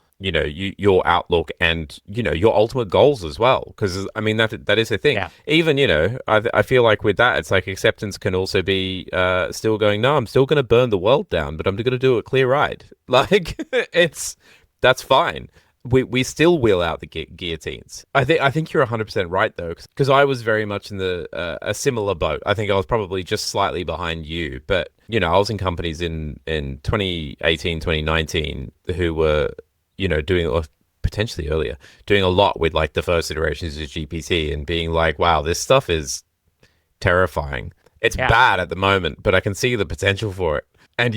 outlook and, your ultimate goals as well. Because, I mean, that is a thing. Yeah. Even, I feel like with that, it's like acceptance can also be still going, no, I'm still going to burn the world down, but I'm going to do it clear-eyed. Like, that's fine. We still wheel out the guillotines. I think you're 100% right though, because I was very much in a similar boat. I think I was probably just slightly behind you, but I was in companies in 2018, 2019 who were doing, or potentially earlier, doing a lot with like the first iterations of GPT and being like, wow, this stuff is terrifying. It's bad at the moment, but I can see the potential for it. And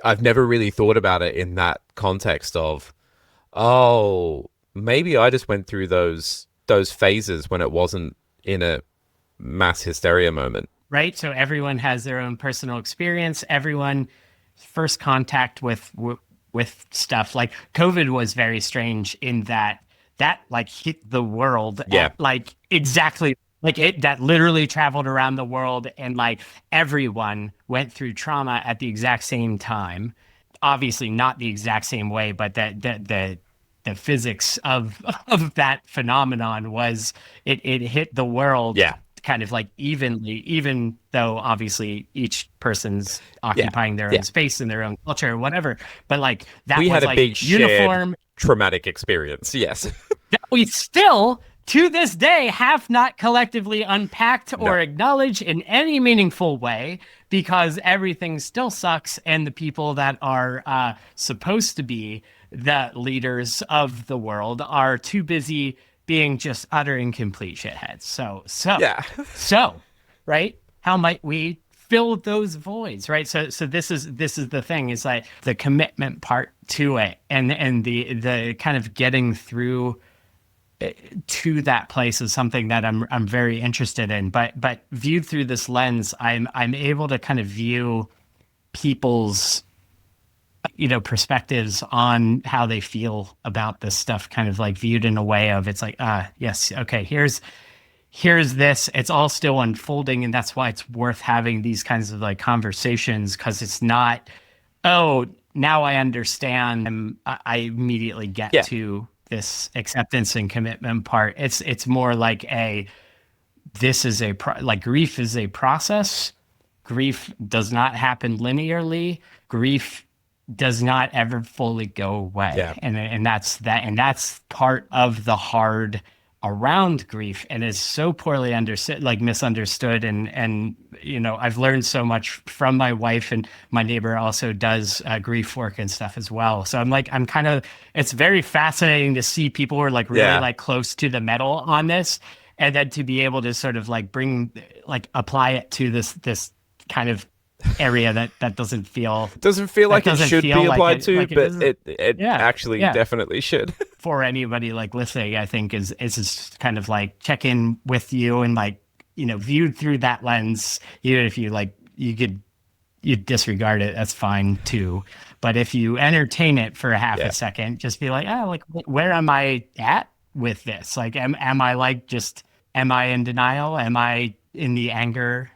I've never really thought about it in that context of, oh, maybe I just went through those phases when it wasn't in a mass hysteria moment. Right. So everyone has their own personal experience. Everyone first contact with stuff like COVID was very strange in that like hit the world. At, like exactly like it, that literally traveled around the world, and like everyone went through trauma at the exact same time. Obviously not the exact same way, but the physics of that phenomenon was it hit the world kind of like evenly, even though obviously each person's occupying their own space and their own culture or whatever. But like that we was had a like big uniform shared traumatic experience. Yes. that we still to this day have not collectively unpacked or acknowledged in any meaningful way, because everything still sucks and the people that are supposed to be the leaders of the world are too busy being just utter and complete shitheads. So, right? How might we fill those voids, right? So this is the thing, is like the commitment part to it, and the kind of getting through to that place is something that I'm very interested in. But viewed through this lens, I'm able to kind of view people's perspectives on how they feel about this stuff, kind of like viewed in a way of, it's like, yes, okay, here's this, it's all still unfolding, and that's why it's worth having these kinds of like conversations, because it's not, oh, now I understand, I immediately get Yeah, to this acceptance and commitment part. It's more like a this is a like grief is a process. Grief does not happen linearly. Grief does not ever fully go away. yeah, And that's that, and that's part of the hard around grief, and is so poorly understood, like misunderstood. And I've learned so much from my wife, and my neighbor also does grief work and stuff as well. So I'm kind of, it's very fascinating to see people who are like really yeah. like close to the metal on this, and then to be able to sort of like bring, like apply it to this kind of area that doesn't feel, Doesn't feel that like it doesn't should feel be like applied it, to, like it but is. it Yeah, actually yeah. definitely should. For anybody like listening, I think is just kind of like check in with you, and like, viewed through that lens, even if you like, you disregard it, that's fine too. But if you entertain it for a half Yeah. a second, just be like, oh, like where am I at with this? Like, am I like just, am I in denial? Am I in the anger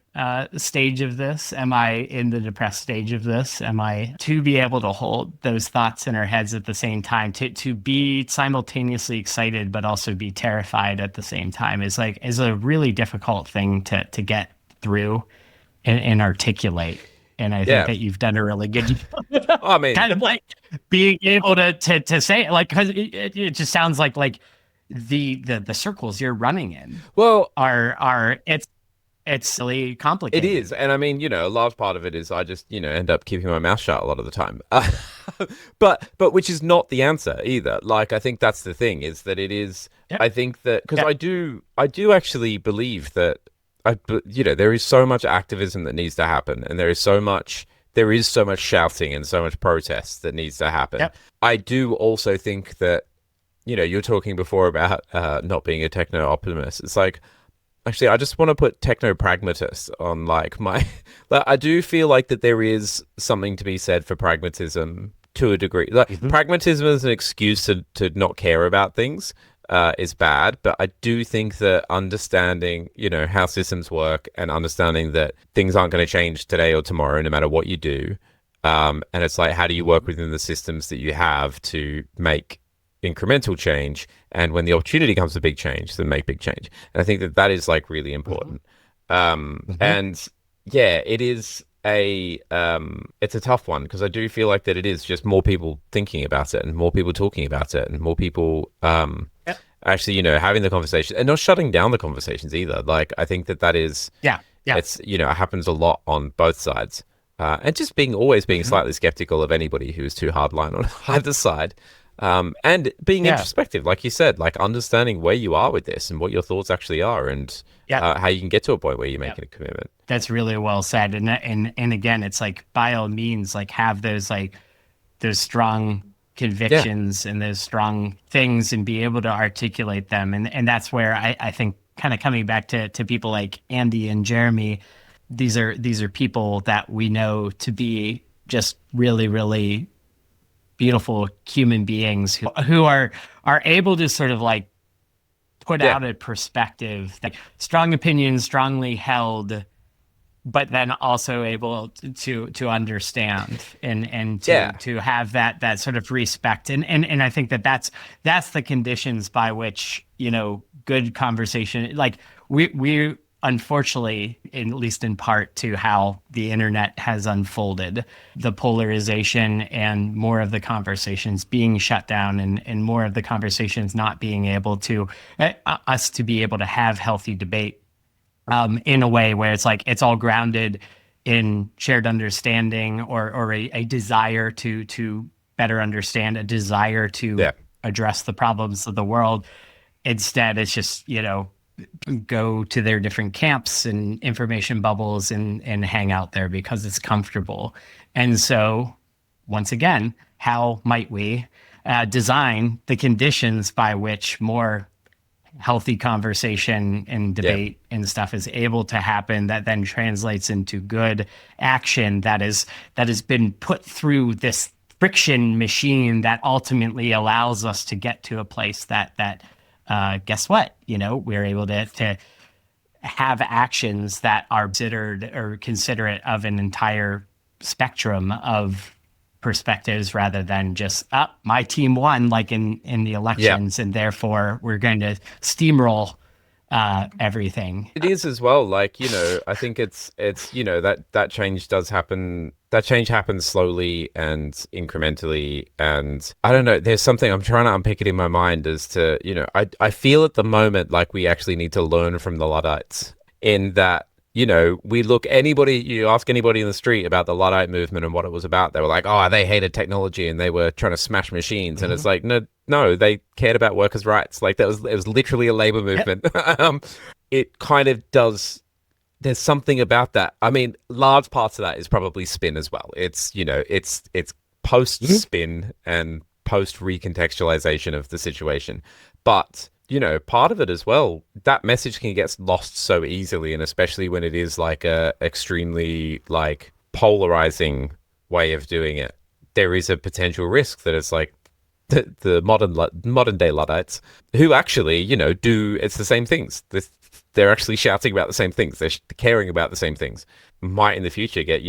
stage of this? Am I in the depressed stage of this? Am I, to be able to hold those thoughts in our heads at the same time, to be simultaneously excited but also be terrified at the same time, is a really difficult thing to get through and articulate. And I think Yeah. that you've done a really good job, I mean, kind of like being able to say it, like, because it just sounds like the circles you're running in well, are it's really it complicated. is. And I mean, a large part of it is I just, end up keeping my mouth shut a lot of the time. But which is not the answer either. Like, I think that's the thing, is that it is, Yep. I think that, because Yep. I do actually believe that, there is so much activism that needs to happen, and there is so much shouting and so much protest that needs to happen. Yep. I do also think that, you're talking before about not being a techno optimist. It's like, actually, I just want to put techno pragmatist on like my. Like, I do feel like that there is something to be said for pragmatism to a degree. Like, Hmm. pragmatism is an excuse to not care about things is bad, but I do think that understanding, how systems work, and understanding that things aren't going to change today or tomorrow, no matter what you do. And it's like, how do you work within the systems that you have to make incremental change, and when the opportunity comes to big change, then make big change. And I think that that is like really Hmm. important. Hmm. And yeah, it's a tough one, because I do feel like that it is just more people thinking about it, and more people talking about it, and more people Yep. actually, having the conversation, and not shutting down the conversations either. Like, I think that that is, Yeah. Yeah. it's, it happens a lot on both sides. And just always being Hmm. slightly skeptical of anybody who is too hardline on either side. And being Yeah. introspective, like you said, like understanding where you are with this and what your thoughts actually are, and Yeah. how you can get to a point where you're Yeah. making a commitment. That's really well said. And again, it's like, by all means, like have those strong Yeah, convictions and those strong things, and be able to articulate them. And that's where I think, kind of coming back to people like Andy and Jeremy, these are people that we know to be just really, really beautiful human beings who are able to sort of like put yeah, out a perspective, like strong opinions, strongly held, but then also able to understand, and to yeah, have that sort of respect. And I think that's the conditions by which, good conversation, like we unfortunately, at least in part to how the internet has unfolded, the polarization and more of the conversations being shut down, and more of the conversations not being able to, us to be able to have healthy debate, in a way where it's like it's all grounded in shared understanding, or a desire to better understand, a desire to yeah, address the problems of the world. Instead, it's just, go to their different camps and information bubbles, and hang out there because it's comfortable. And so, once again, how might we design the conditions by which more healthy conversation and yeah, debate and stuff is able to happen, that then translates into good action that has been put through this friction machine that ultimately allows us to get to a place that guess what, we're able to have actions that are considered or considerate of an entire spectrum of perspectives rather than just my team won like in the Yeah. elections and therefore we're going to steamroll everything. It is as well. Like, I think it's, that change does happen. That change happens slowly and incrementally. And I don't know, there's something I'm trying to unpick it in my mind as to, I feel at the moment like we actually need to learn from the Luddites in that, you ask anybody in the street about the Luddite movement and what it was about. They were like, oh, they hated technology and they were trying to smash machines. And it's like, no, they cared about workers' rights. Like it was literally a labor movement. It kind of does. There's something about that. I mean, large parts of that is probably spin as well. It's post spin and post recontextualization of the situation. But part of it as well, that message can get lost so easily, and especially when it is like a extremely like polarizing way of doing it, there is a potential risk that it's like the modern day Luddites who actually, it's the same things. They're actually shouting about the same things. They're caring about the same things. Might in the future get,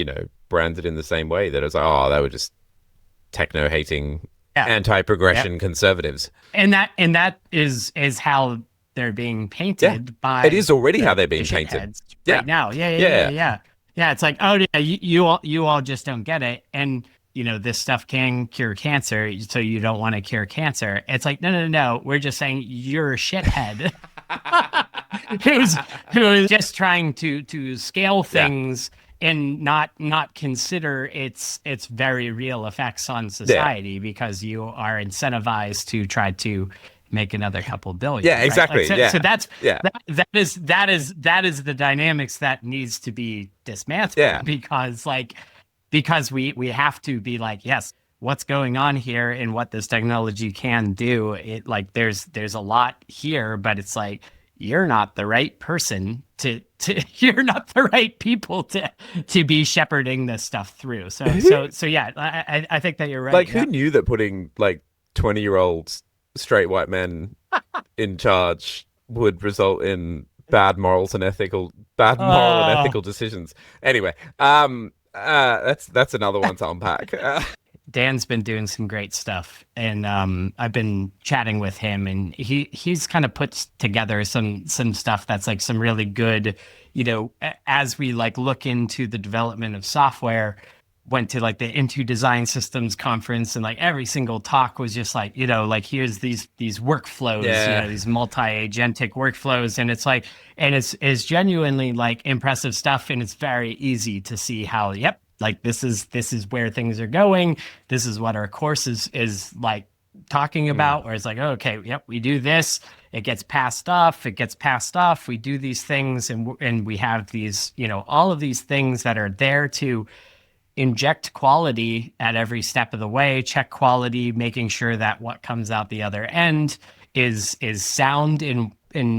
branded in the same way that it's like, oh, they were just techno hating anti-progression conservatives. And that is how they're being painted by it is already how they're being painted right now. Yeah. It's like, oh yeah, you all just don't get it. And this stuff can cure cancer, so you don't want to cure cancer. It's like, no. We're just saying you're a shithead who's just trying to scale things and not consider its very real effects on society because you are incentivized to try to make another couple billion. Yeah, exactly. Right? So that's that is the dynamics that needs to be dismantled because we have to be like, yes, what's going on here and what this technology can do. It like there's a lot here, but it's like you're not the right person to you're not the right people to be shepherding this stuff through. So yeah, I think that you're right. Like who knew that putting like 20-year-old straight white men in charge would result in bad moral and ethical decisions. Anyway, that's another one to unpack. Dan's been doing some great stuff, and I've been chatting with him, and he's kind of put together some stuff that's like some really good, as we like look into the development of software. Went to like the Into Design Systems conference, and like every single talk was just like, like here's these workflows, these multi-agentic workflows, and it's like, and it's genuinely like impressive stuff, and it's very easy to see how, like this is where things are going. This is what our course is like talking about, where it's like, okay, we do this, it gets passed off, we do these things, and we have these, all of these things that are there to inject quality at every step of the way, check quality, making sure that what comes out the other end is sound in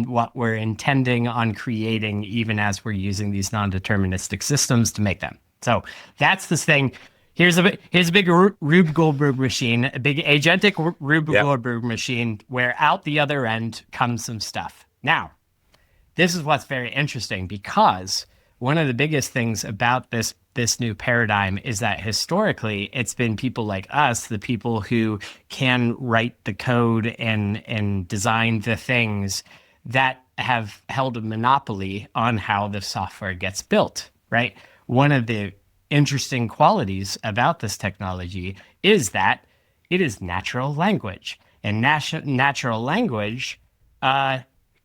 what we're intending on creating, even as we're using these non-deterministic systems to make them. So that's this thing. Here's a big Rube Goldberg machine, a big agentic Rube Goldberg machine, where out the other end comes some stuff. Now, this is what's very interesting, because one of the biggest things about this new paradigm is that historically it's been people like us, the people who can write the code and design the things, that have held a monopoly on how the software gets built, right? One of the interesting qualities about this technology is that it is natural language, and natural language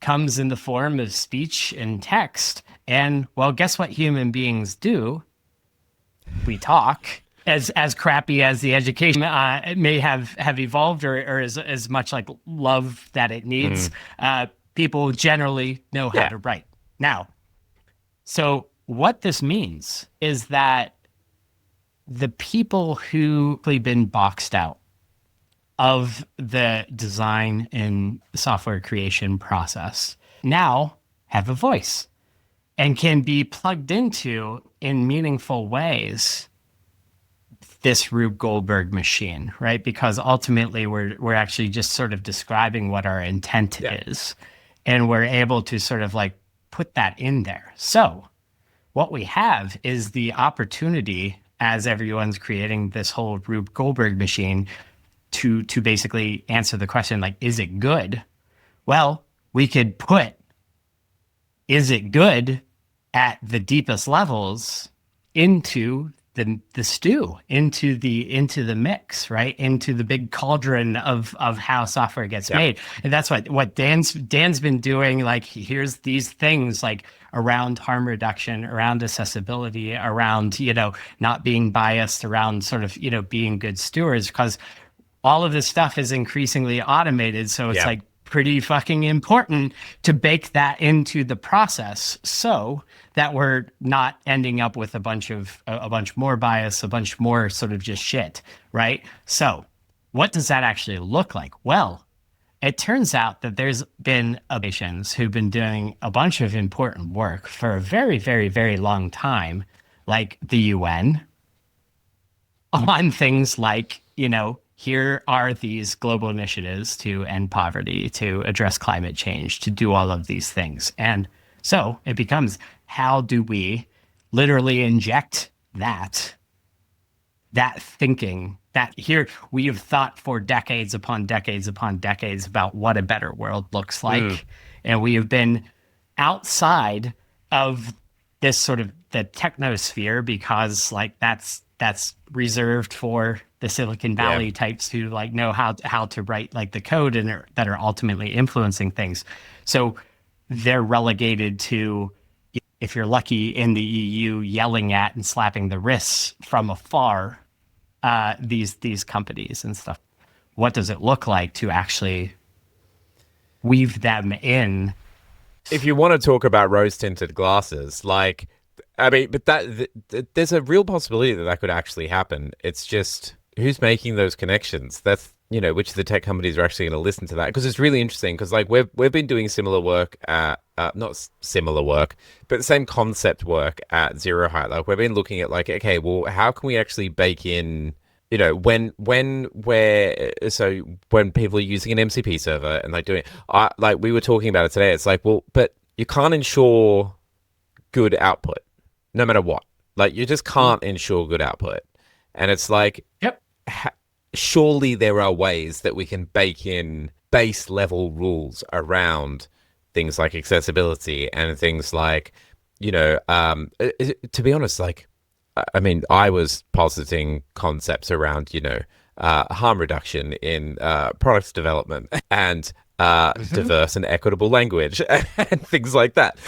comes in the form of speech and text. And well, guess what human beings do? We talk. As crappy as the education may have evolved, or as much like love that it needs, people generally know how to write. Now, so what this means is that the people who have been boxed out of the design and software creation process now have a voice and can be plugged into in meaningful ways this Rube Goldberg machine, right? Because ultimately we're actually just sort of describing what our intent is, and we're able to sort of like put that in there. So what we have is the opportunity as everyone's creating this whole Rube Goldberg machine to basically answer the question, like, is it good? Well, we could put is it good at the deepest levels into the stew, into the mix, right? Into the big cauldron of how software gets made. And that's what Dan's been doing. Like, here's these things like around harm reduction, around accessibility, around, not being biased, around sort of, being good stewards, because all of this stuff is increasingly automated. So it's like pretty fucking important to bake that into the process so that we're not ending up with a bunch more bias, a bunch more sort of just shit, right? So what does that actually look like? Well, it turns out that there's been organizations who've been doing a bunch of important work for a very, very, very long time, like the UN, on things like, here are these global initiatives to end poverty, to address climate change, to do all of these things. And so it becomes, how do we literally inject that thinking that here we have thought for decades upon decades upon decades about what a better world looks like. And we have been outside of this sort of the technosphere because like that's reserved for the Silicon Valley types who like know how to write like the code and that are ultimately influencing things. So they're relegated to, if you're lucky in the EU, yelling at and slapping the wrists from afar, these companies and stuff. What does it look like to actually weave them in? If you want to talk about rose-tinted glasses, like, I mean, but there's a real possibility that could actually happen. It's just who's making those connections. That's, which of the tech companies are actually going to listen to that, because it's really interesting. Because like we've been doing similar work at not similar work, but the same concept work at Zero Height. Like we've been looking at like, okay, well, how can we actually bake in, when people are using an MCP server and like doing, like we were talking about it today. It's like, well, but you can't ensure good output no matter what. Like you just can't ensure good output. And it's like, surely there are ways that we can bake in base level rules around things like accessibility and things like, to be honest, like, I mean, I was positing concepts around, harm reduction in product development and diverse and equitable language and things like that.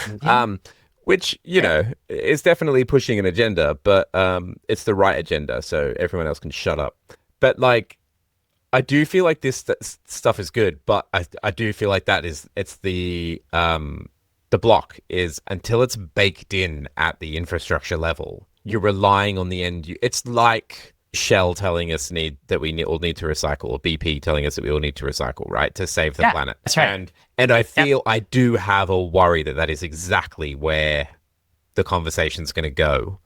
Which, is definitely pushing an agenda, but it's the right agenda, so everyone else can shut up. But, like, I do feel like this stuff is good, but I do feel like it's the block is until it's baked in at the infrastructure level, you're relying on the end. It's like Shell telling us that we all need to recycle, or BP telling us that we all need to recycle, right, to save the planet. That's right. And I feel I do have a worry that is exactly where the conversation's going to go,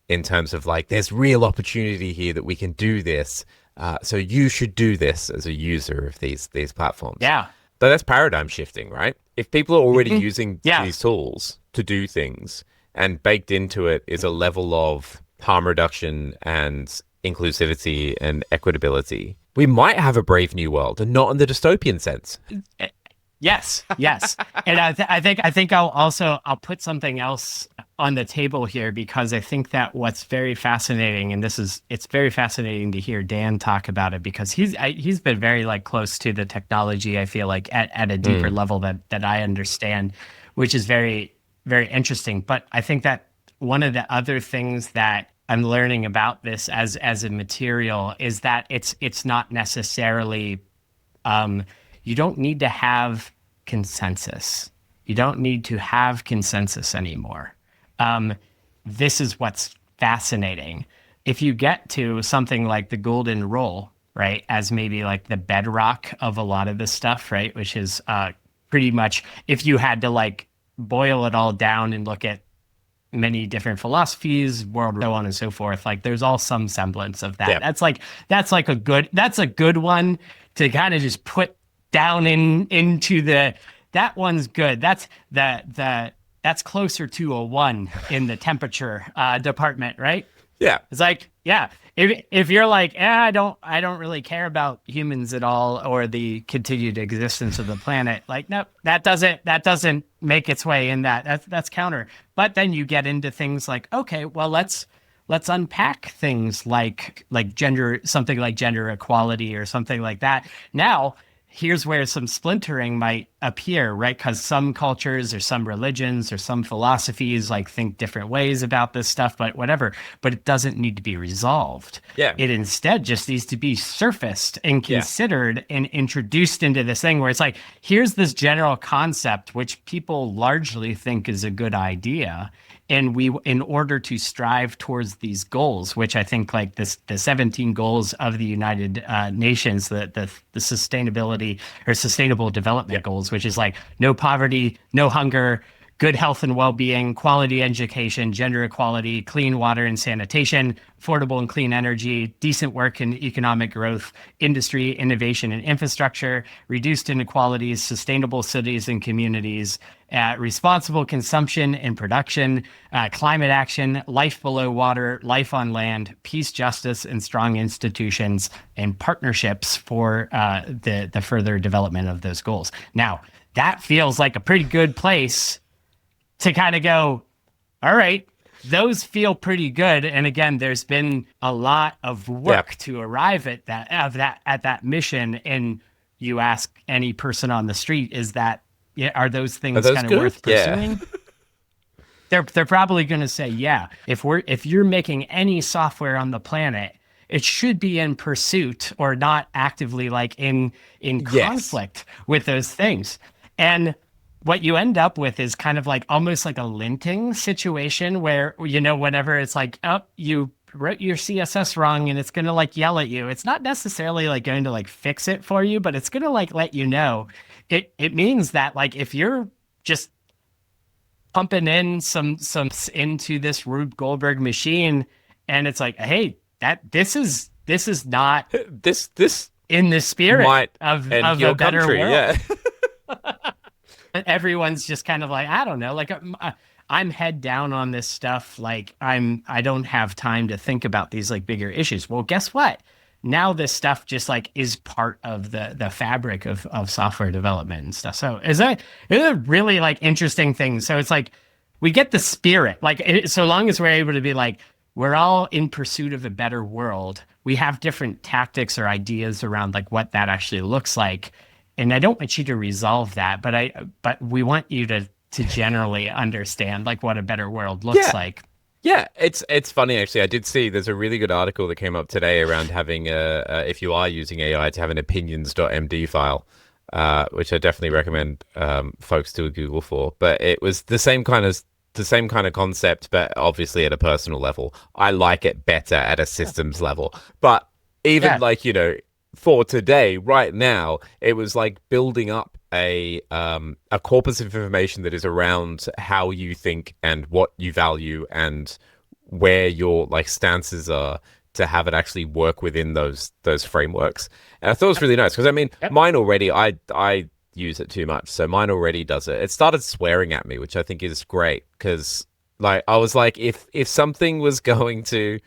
in terms of like, there's real opportunity here that we can do this. So you should do this as a user of these platforms. Yeah. But that's paradigm shifting, right? If people are already using these tools to do things, and baked into it is a level of harm reduction and inclusivity and equitability, we might have a brave new world, and not in the dystopian sense. Yes. And I think I'll put something else on the table here, because I think that what's very fascinating, and it's very fascinating to hear Dan talk about it, because he's been very like close to the technology, I feel like at a deeper level that I understand, which is very, very interesting. But I think that one of the other things that I'm learning about this as a material is that it's not necessarily, you don't need to have consensus. You don't need to have consensus anymore. This is what's fascinating. If you get to something like the golden rule, right, as maybe like the bedrock of a lot of this stuff, right, which is pretty much, if you had to like boil it all down and look at many different philosophies, world, so on and so forth, like there's all some semblance of that. Yeah. That's a good one to kind of just put down into that one's good. That's closer to a 1 in the temperature department, right? Yeah. It's like, yeah, if you're like, I don't really care about humans at all or the continued existence of the planet, like, no, that doesn't make its way in that. That's counter. But then you get into things like, okay, well, let's unpack things like gender, something like gender equality or something like that. Now, here's where some splintering might appear, right? Because some cultures or some religions or some philosophies like think different ways about this stuff, but whatever. But it doesn't need to be resolved. Yeah. It instead just needs to be surfaced and Yeah. considered and introduced into this thing where it's like, here's this general concept, which people largely think is a good idea. And we, in order to strive towards these goals, which I think like the 17 goals of the United Nations, the sustainability or sustainable development goals, which is like no poverty, no hunger, good health and well-being, quality education, gender equality, clean water and sanitation, affordable and clean energy, decent work and economic growth, industry, innovation and infrastructure, reduced inequalities, sustainable cities and communities, responsible consumption and production, climate action, life below water, life on land, peace, justice, and strong institutions, and partnerships for the further development of those goals. Now, that feels like a pretty good place to kind of go, all right, those feel pretty good. And again, there's been a lot of work to arrive at that mission. And you ask any person on the street, are those Are things those kind of good? worth pursuing? They're probably going to say, yeah. If you're making any software on the planet, it should be in pursuit or not actively like in conflict with those things. And what you end up with is kind of like almost like a linting situation where, whenever it's like, oh, you wrote your CSS wrong and it's going to like yell at you. It's not necessarily like going to like fix it for you, but it's going to like let you know. It means that like if you're just pumping in some into this Rube Goldberg machine and it's like, hey, this is not this in the spirit might of end a your better country. world. Yeah. Everyone's just kind of like, I don't know, like I'm head down on this stuff. Like I don't have time to think about these like bigger issues. Well, guess what? Now this stuff just like is part of the fabric of software development and stuff. So it's a really like interesting thing. So it's like we get the spirit, like so long as we're able to be like, we're all in pursuit of a better world. We have different tactics or ideas around like what that actually looks like. And I don't want you to resolve that, but we want you to generally understand like what a better world looks like. Yeah, it's funny actually. I did see there's a really good article that came up today around having if you are using AI to have an opinions.md file, which I definitely recommend folks do a Google for. But it was the same kind of concept, but obviously at a personal level. I like it better at a systems level. But even like, for today, right now, it was like building up a corpus of information that is around how you think and what you value and where your like stances are to have it actually work within those frameworks. And I thought it was really nice because I mean, mine already, I use it too much, so mine already does it. It started swearing at me, which I think is great because like I was like, if something was going to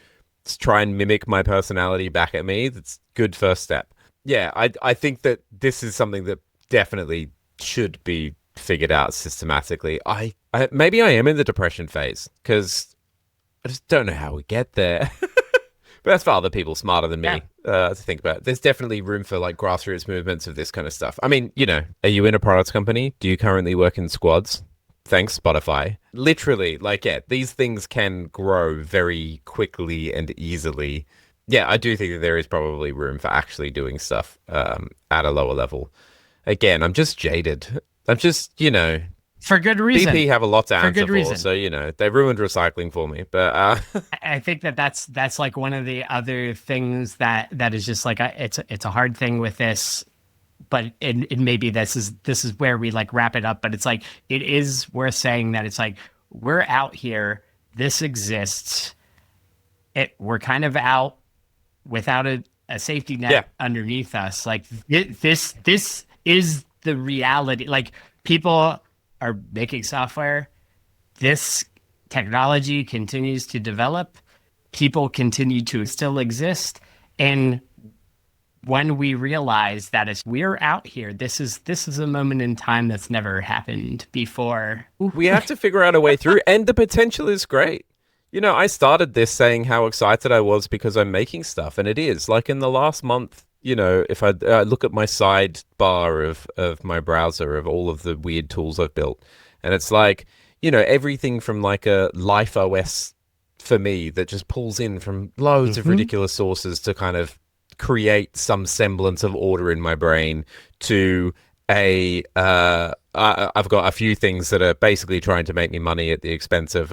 try and mimic my personality back at me, that's good first step. Yeah, I think that this is something that definitely should be figured out systematically. I maybe I am in the depression phase because I just don't know how we get there. But that's for other people smarter than me to think about. There's definitely room for like grassroots movements of this kind of stuff. I mean, are you in a product company? Do you currently work in squads? Thanks, Spotify. Literally, like, these things can grow very quickly and easily. Yeah, I do think that there is probably room for actually doing stuff at a lower level. Again, I'm just jaded. I'm just, For good reason. BP have a lot to answer good for, reason. so they ruined recycling for me. But I think that's like one of the other things that is just like it's a hard thing with this, but it maybe this is where we like wrap it up. But it's like it is worth saying that it's like we're out here, this exists. We're kind of out without a safety net underneath us. Like this is the reality. Like people are making software. This technology continues to develop. people continue to still exist. And when we realize that as we're out here, this is a moment in time that's never happened before. We have to figure out a way through, and the potential is great. I started this saying how excited I was because I'm making stuff, and it is. Like in the last month, if I look at my sidebar of my browser of all of the weird tools I've built, and it's like, everything from like a Life OS for me that just pulls in from loads of ridiculous sources to kind of create some semblance of order in my brain to I've got a few things that are basically trying to make me money at the expense of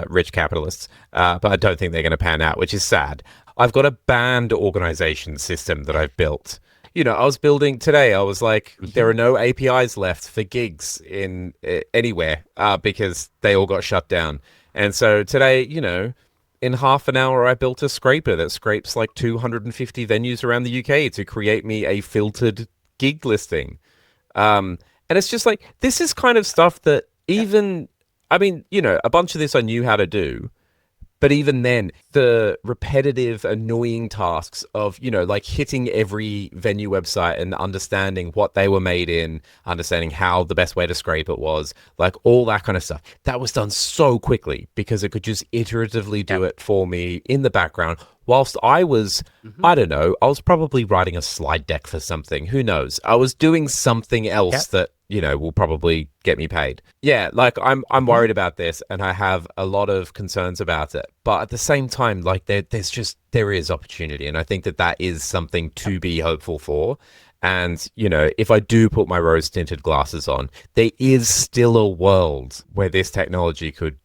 rich capitalists, but I don't think they're going to pan out, which is sad. I've got a band organization system that I've built. I was building today. I was like, there are no APIs left for gigs in anywhere because they all got shut down. And so today, in half an hour, I built a scraper that scrapes like 250 venues around the UK to create me a filtered gig listing. And it's just like, this is kind of stuff that even, I mean, a bunch of this I knew how to do. But even then, the repetitive, annoying tasks of, like hitting every venue website and understanding what they were made in, understanding how the best way to scrape it was, like all that kind of stuff. That was done so quickly because it could just iteratively do it for me in the background. Whilst I was, I don't know, I was probably writing a slide deck for something. Who knows? I was doing something else that, will probably get me paid. Yeah, like I'm worried about this and I have a lot of concerns about it. But at the same time, like there is opportunity. And I think that is something to be hopeful for. And, if I do put my rose tinted glasses on, there is still a world where this technology could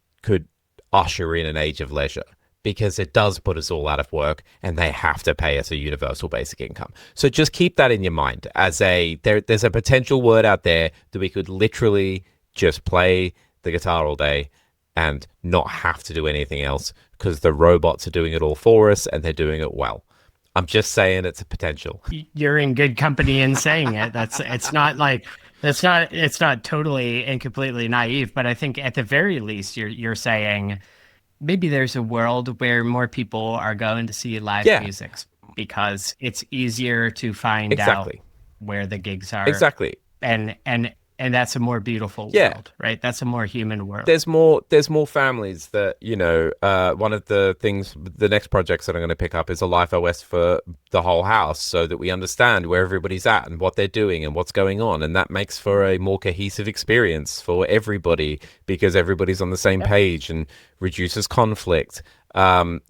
usher in an age of leisure. Because it does put us all out of work and they have to pay us a universal basic income. So just keep that in your mind as there's a potential word out there that we could literally just play the guitar all day and not have to do anything else because the robots are doing it all for us and they're doing it well. I'm just saying it's a potential. You're in good company in saying it. It's not totally and completely naive, but I think at the very least you're saying maybe there's a world where more people are going to see live music because it's easier to find out where the gigs are. Exactly. And that's a more beautiful world, right? That's a more human world. There's more families that, one of the next projects that I'm going to pick up is a Life OS for the whole house so that we understand where everybody's at and what they're doing and what's going on. And that makes for a more cohesive experience for everybody because everybody's on the same page and reduces conflict. I've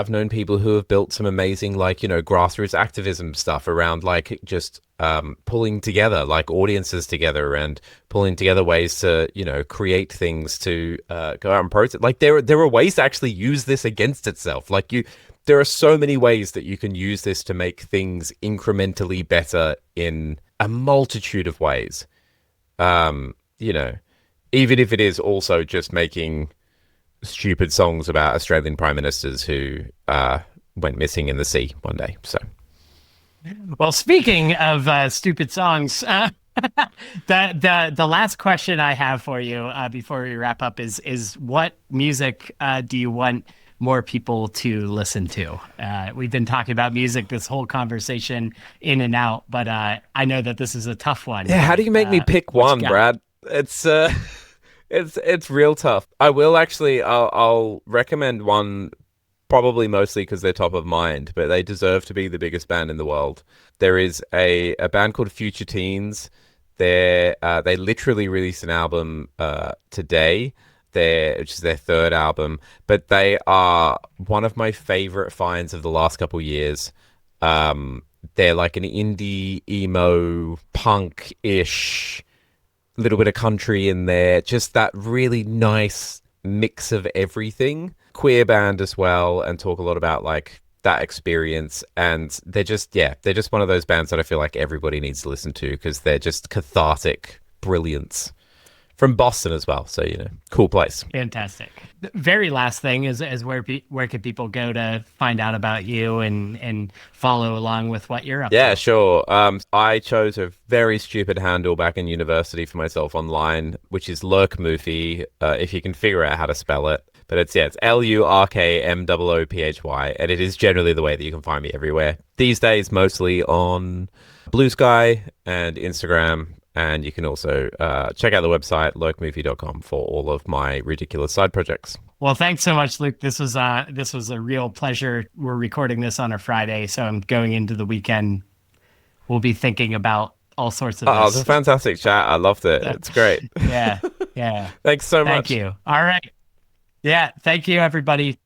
known people who have built some amazing grassroots activism stuff around just pulling together audiences together and pulling together ways to create things to go out and protest. There are ways to actually use this against itself. There are so many ways that you can use this to make things incrementally better in a multitude of ways. Even if it is also just making stupid songs about Australian prime ministers who went missing in the sea one day. So, well, speaking of stupid songs, the last question I have for you before we wrap up is what music do you want more people to listen to? We've been talking about music this whole conversation in and out, but I know that this is a tough one. Yeah, how do you make me pick one, Brad? It's real tough. I will actually, I'll recommend one probably mostly because they're top of mind, but they deserve to be the biggest band in the world. There is a band called Future Teens. They literally released an album today, which is their third album, but they are one of my favorite finds of the last couple years. They're like an indie, emo, punk-ish, little bit of country in there, just that really nice mix of everything. Queer band as well, and talk a lot about that experience. And they're just one of those bands that I feel like everybody needs to listen to because they're just cathartic brilliance. From Boston as well, so cool place. Fantastic. The very last thing is where can people go to find out about you and follow along with what you're up to? Yeah, sure. I chose a very stupid handle back in university for myself online, which is Lurkmoofy, if you can figure out how to spell it. But it's LURKMOOPHY, and it is generally the way that you can find me everywhere. These days, mostly on Blue Sky and Instagram. And you can also check out the website, lurkmovie.com, for all of my ridiculous side projects. Well, thanks so much, Luke. This was a real pleasure. We're recording this on a Friday, so I'm going into the weekend. We'll be thinking about all sorts of Oh, it this. was a fantastic chat. I loved it. It's great. Yeah, yeah. Thanks so much. Thank you. All right. Yeah, thank you, everybody.